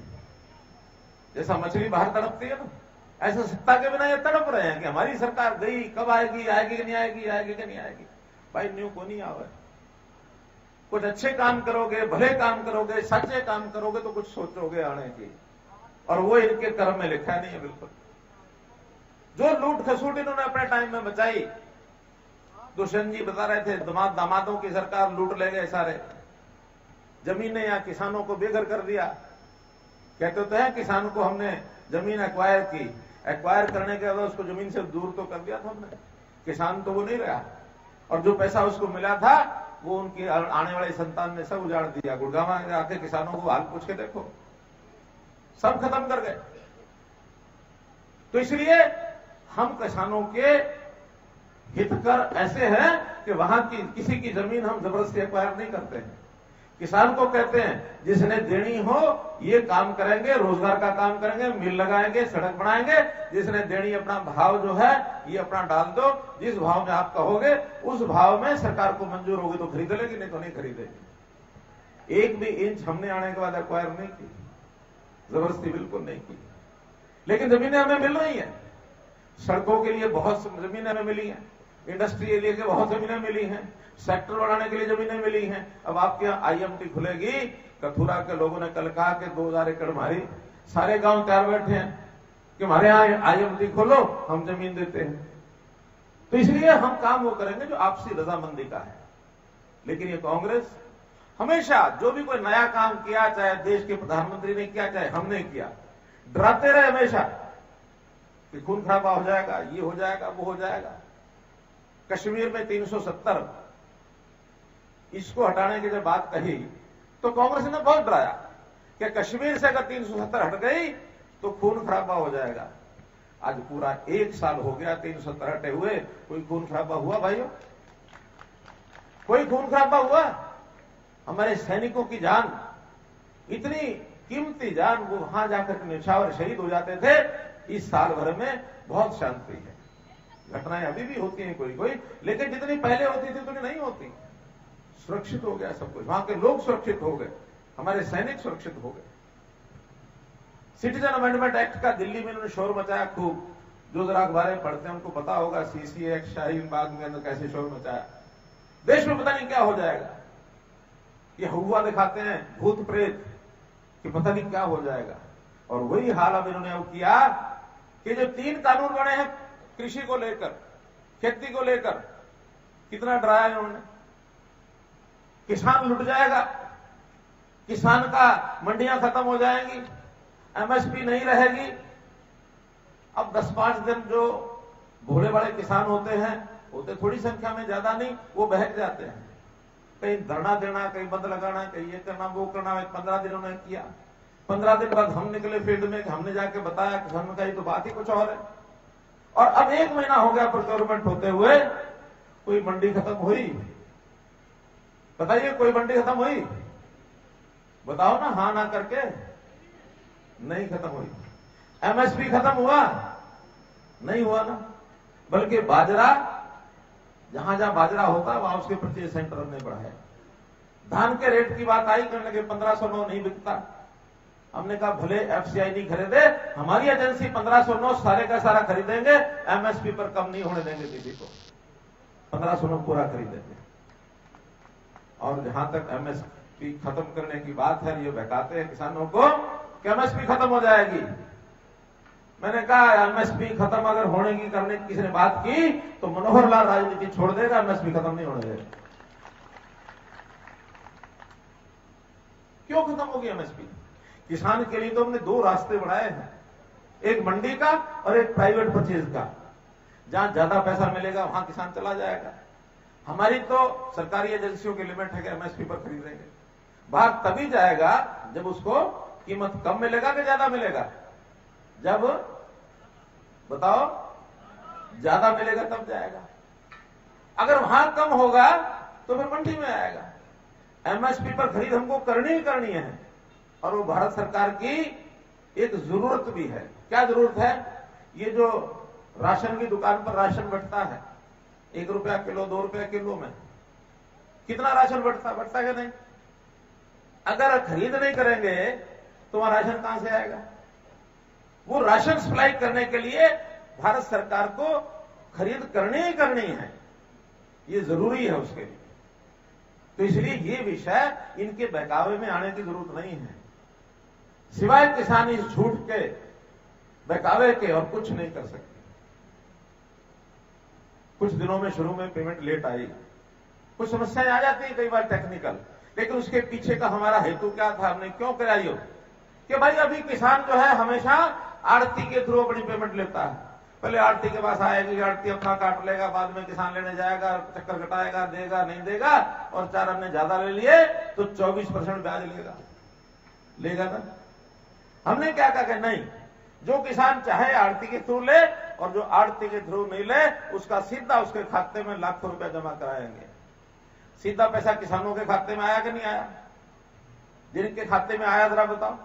जैसा मछली बाहर तड़पती है ना, ऐसा सत्ता के बिना ये तड़प रहे हैं कि हमारी सरकार गई, कब आएगी, आएगी कि नहीं आएगी, आएगी कि नहीं आएगी। भाई न्यू को नहीं आवे, कुछ अच्छे काम करोगे, भले काम करोगे, सच्चे काम करोगे तो कुछ सोचोगे आने की, और वो इनके कर्म में लिखा नहीं है बिल्कुल। जो लूट खसूट इन्होंने अपने टाइम में बचाई, दुष्यंत जी बता रहे थे, दामादों की सरकार लूट ले गए सारे, जमीनें या किसानों को बेघर कर दिया। कहते तो है किसानों को हमने जमीन एक्वायर की, एक्वायर करने के बाद उसको जमीन से दूर तो कर दिया था हमने, किसान तो वो नहीं रहा, और जो पैसा उसको मिला था वो उनकी आने वाली संतान ने सब उजाड़ दिया। गुड़गांव में आके किसानों को हाल पूछ के देखो, सब खत्म कर गए। तो इसलिए हम किसानों के हितकर ऐसे हैं कि वहां की किसी की जमीन हम जबरदस्ती एक्वायर नहीं करते हैं। किसान को कहते हैं जिसने देनी हो ये काम करेंगे, रोजगार का काम करेंगे, मिल लगाएंगे, सड़क बनाएंगे, जिसने देनी अपना भाव जो है ये अपना डाल दो, जिस भाव में आप कहोगे उस भाव में सरकार को मंजूर होगी तो खरीद लेगी, नहीं तो नहीं खरीदेगी। एक भी इंच हमने आने के बाद एक्वायर नहीं की, जबरदस्ती बिल्कुल नहीं की। लेकिन जमीनें हमें मिल रही हैं, सड़कों के लिए बहुत जमीनें हमें मिली हैं, इंडस्ट्री एरिया के बहुत जमीनें मिली हैं, सेक्टर बढ़ाने के लिए जमीनें मिली हैं। अब आपके यहाँ आईएमटी खुलेगी, कथुरा के लोगों ने कल कहा कि 2000 एकड़ हमारी, सारे गांव तैयार बैठे हैं कि हमारे यहाँ आईएमटी खोलो, हम जमीन देते हैं। तो इसलिए हम काम वो करेंगे जो आपसी रजामंदी का है। लेकिन ये कांग्रेस हमेशा जो भी कोई नया काम किया, चाहे देश के प्रधानमंत्री ने किया, चाहे हमने किया, डराते रहे हमेशा कि खून खराबा हो जाएगा, ये हो जाएगा, वो हो जाएगा। कश्मीर में 370 इसको हटाने की जब बात कही तो कांग्रेस ने बहुत डराया कि कश्मीर से अगर 370 हट गई तो खून खराबा हो जाएगा। आज पूरा 1 साल हो गया 370 हटे हुए, कोई खून खराबा हुआ भाइयों? कोई खून खराबा हुआ? हमारे सैनिकों की जान, इतनी कीमती जान, वो वहां जाकर निछावर शहीद हो जाते थे। इस साल भर में बहुत शांति है, घटनाएं अभी भी होती हैं कोई कोई, लेकिन जितनी पहले होती थी उतनी नहीं होती। सुरक्षित हो गया सब कुछ, वहां के लोग सुरक्षित हो गए, हमारे सैनिक सुरक्षित हो गए। सिटीजन अमेंडमेंट एक्ट का दिल्ली में इन्होंने शोर मचाया खूब, जो जरा अखबारें पढ़ते हैं उनको पता होगा सीसीए एक्ट शाहीन बाग में अंदर कैसे शोर मचाया। देश में पता नहीं क्या हो जाएगा, ये हुआ दिखाते हैं भूत प्रेत कि पता नहीं क्या हो जाएगा। और वही हाल अब इन्होंने अब किया कि जो 3 कानून बने हैं कृषि को लेकर, खेती को लेकर, कितना डराया इन्होंने। किसान लुट जाएगा, किसान का मंडियां खत्म हो जाएंगी, एमएसपी नहीं रहेगी। अब 10-5 दिन जो भोले बड़े किसान होते हैं, होते थोड़ी संख्या में, ज्यादा नहीं, वो बहक जाते हैं। कहीं धरना देना, कहीं बंद लगाना, कहीं ये करना, वो करना। 15 दिन उन्होंने किया। 15 दिन बाद हम निकले फील्ड में, हमने जाके बताया किसान का, ये तो बात ही कुछ और है। और अब 1 महीना हो गया प्रोक्योरमेंट होते हुए, कोई मंडी खत्म हुई? बताइए, कोई मंडी खत्म हुई? बताओ ना, हां ना करके। नहीं खत्म हुई। एमएसपी खत्म हुआ? नहीं हुआ ना। बल्कि बाजरा, जहां जहां बाजरा होता है वहां उसके परचेज सेंटर हमने बढ़ाया। धान के रेट की बात आई, करने लगे 1509 नहीं बिकता। हमने कहा भले एफसीआई नहीं खरीदे, हमारी एजेंसी 1509 सारे का सारा खरीदेंगे, एमएसपी पर कम नहीं होने देंगे किसी को, 1509 पूरा खरीदेंगे। और जहां तक एमएसपी खत्म करने की बात है, ये बहकाते हैं किसानों को कि एमएसपी खत्म हो जाएगी। मैंने कहा एमएसपी खत्म अगर होने की करने की किसी ने बात की तो मनोहर लाल राजनीति छोड़ देगा, एमएसपी खत्म नहीं होने देगा। क्यों खत्म होगी एमएसपी? किसान के लिए तो हमने 2 रास्ते बढ़ाए हैं, एक मंडी का और एक प्राइवेट परचेज का। जहां ज्यादा पैसा मिलेगा वहां किसान चला जाएगा। हमारी तो सरकारी एजेंसियों की लिमिट है कि एमएसपी पर खरीदेंगे। बाहर तभी जाएगा जब उसको कीमत कम मिलेगा कि ज्यादा मिलेगा? जब बताओ ज्यादा मिलेगा तब जाएगा। अगर वहां कम होगा तो फिर मंडी में आएगा। एमएसपी पर खरीद हमको करनी ही करनी है, और वो भारत सरकार की एक जरूरत भी है। क्या जरूरत है? ये जो राशन की दुकान पर राशन बंटता है, 1 रुपया किलो, 2 रुपया किलो में कितना राशन बंटता है नहीं? अगर खरीद नहीं करेंगे तो वहां राशन कहां से आएगा? वो राशन सप्लाई करने के लिए भारत सरकार को खरीद करनी ही करनी है, ये जरूरी है उसके लिए। तो इसलिए ये विषय इनके बहकावे में आने की जरूरत नहीं है। सिवाय किसान इस झूठ के, बहकावे के और कुछ नहीं कर सकते। कुछ दिनों में शुरू में पेमेंट लेट आई, कुछ समस्याएं आ जाती है कई बार टेक्निकल, लेकिन उसके पीछे का हमारा हेतु क्या था, हमने क्यों कराई हो कि भाई अभी किसान जो है हमेशा आड़ती के थ्रू अपनी पेमेंट लेता है। पहले आड़ती के पास आएगी, आड़ती अपना काट लेगा, बाद में किसान लेने जाएगा, चक्कर कटाएगा, देगा नहीं देगा, और 4 हमने ज्यादा ले लिए तो 24% ब्याज लेगा ना। हमने क्या कहा कि नहीं, जो किसान चाहे आड़ती के थ्रू ले, और जो आड़ती के थ्रू नहीं ले उसका सीधा उसके खाते में लाखों रुपया जमा कराएंगे। सीधा पैसा किसानों के खाते में आया कि नहीं आया? जिनके खाते में आया जरा बताओ।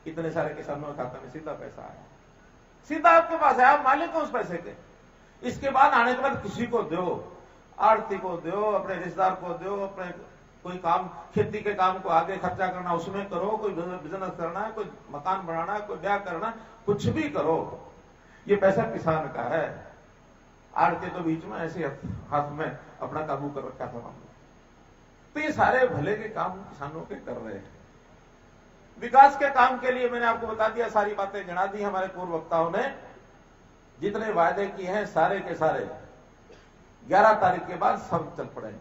इतने सारे किसानों के खाते में सीधा पैसा आया, सीधा आपके पास आया, आप मालिक हो उस पैसे के। इसके बाद आने के बाद किसी को दो, आड़ती को दो, अपने रिश्तेदार को दो, अपने कोई काम, खेती के काम को आगे खर्चा करना उसमें करो, कोई बिजनेस करना है, कोई मकान बनाना है, कोई ब्याह करना, कुछ भी करो, ये पैसा किसान का है। आड़ती तो बीच में ऐसे हाथ में अपना काबू कर रखा था। तो ये सारे भले के काम किसानों के कर रहे हैं। विकास के काम के लिए मैंने आपको बता दिया, सारी बातें गिना दी हमारे पूर्व वक्ताओं ने। जितने वायदे किए हैं सारे के सारे 11 तारीख के बाद सब चल पड़ेंगे,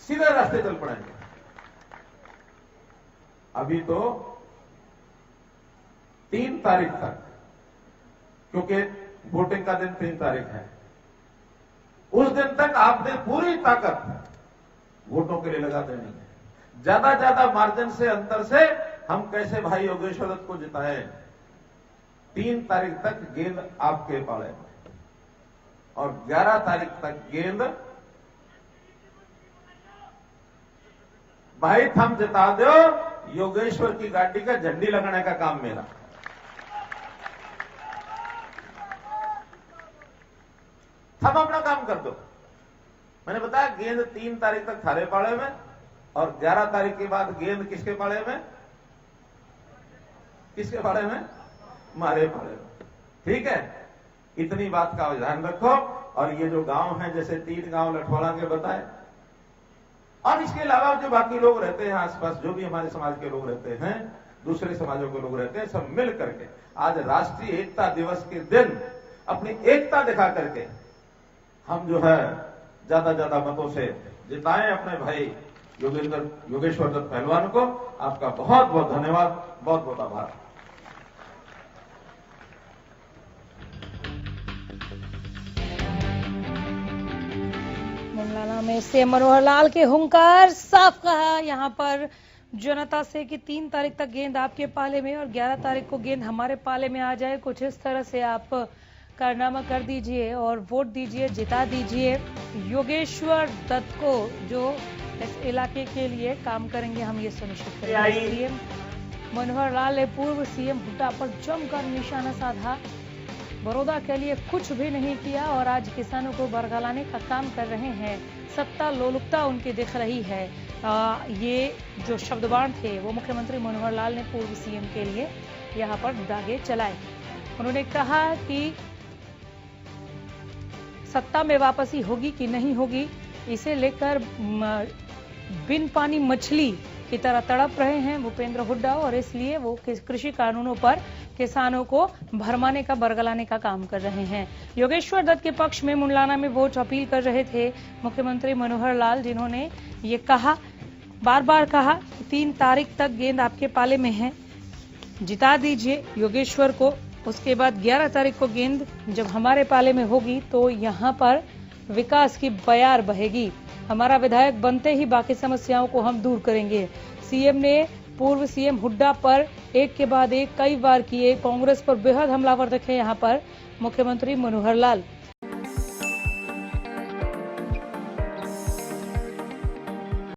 सीधे रास्ते चल पड़ेंगे। अभी तो 3 तारीख तक, क्योंकि वोटिंग का दिन 3 तारीख है, उस दिन तक आपने पूरी ताकत वोटों के लिए लगा देनी है। ज्यादा मार्जिन से, अंतर से हम कैसे भाई योगेश्वर दत्त को जिताएं। 3 तारीख तक गेंद आपके पाले में, और 11 तारीख तक गेंद भाई थम जिता दो, योगेश्वर की गाड़ी का झंडी लगाने का काम मेरा। थम अपना काम कर दो। मैंने बताया गेंद 3 तारीख तक थारे पाले में, और 11 तारीख के बाद गेंद किसके पाले में? किसके पाले में? हमारे पाले में। ठीक है, इतनी बात का ध्यान रखो। और ये जो गांव हैं, जैसे 3 गांव लठवाड़ा के बताए, और इसके अलावा जो बाकी लोग रहते हैं आसपास, जो भी हमारे समाज के लोग रहते हैं, दूसरे समाजों के लोग रहते हैं, सब मिल करके आज राष्ट्रीय एकता दिवस के दिन अपनी एकता दिखा करके हम जो है ज्यादा मतों से जिताएं अपने भाई योगेश्वर दत्त पहलवान को। आपका बहुत बहुत धन्यवाद, बहुत बहुत आभार। मंगलाना में सीएम मनोहर लाल के हुंकार, साफ कहा यहां पर जनता से कि 3 तारीख तक गेंद आपके पाले में और 11 तारीख को गेंद हमारे पाले में आ जाए। कुछ इस तरह से आप कारनामा कर दीजिए और वोट दीजिए, जिता दीजिए योगेश्वर दत्त को, जो इस इलाके के लिए काम करेंगे, हम ये सुनिश्चित करेंगे। सीएम मनोहर लाल ने पूर्व सीएम हुड्डा पर जमकर निशाना साधा, बड़ौदा के लिए कुछ भी नहीं किया और आज किसानों को बरगलाने का काम कर रहे हैं। सत्ता लोलुपता उनकी दिख रही है। ये जो शब्दबाण थे वो मुख्यमंत्री मनोहर लाल ने पूर्व सीएम के लिए यहाँ पर दागे चलाए। उन्होंने कहा कि सत्ता में वापसी होगी कि नहीं होगी, इसे लेकर बिन पानी मछली की तरह तड़प रहे हैं भूपेंद्र हुड्डा, और इसलिए वो कृषि कानूनों पर किसानों को भरमाने का, बरगलाने का काम कर रहे हैं। योगेश्वर दत्त के पक्ष में मुंडलाना में वोट अपील कर रहे थे मुख्यमंत्री मनोहर लाल, जिन्होंने ये कहा, बार बार कहा, 3 तारीख तक गेंद आपके पाले में है, जिता दीजिए योगेश्वर को। उसके बाद 11 तारीख को गेंद जब हमारे पाले में होगी तो यहाँ पर विकास की बयार बहेगी। हमारा विधायक बनते ही बाकी समस्याओं को हम दूर करेंगे। सीएम ने पूर्व सीएम हुड्डा पर एक के बाद एक कई बार किए, कांग्रेस पर बेहद हमलावर दिखे यहाँ पर मुख्यमंत्री मनोहर लाल।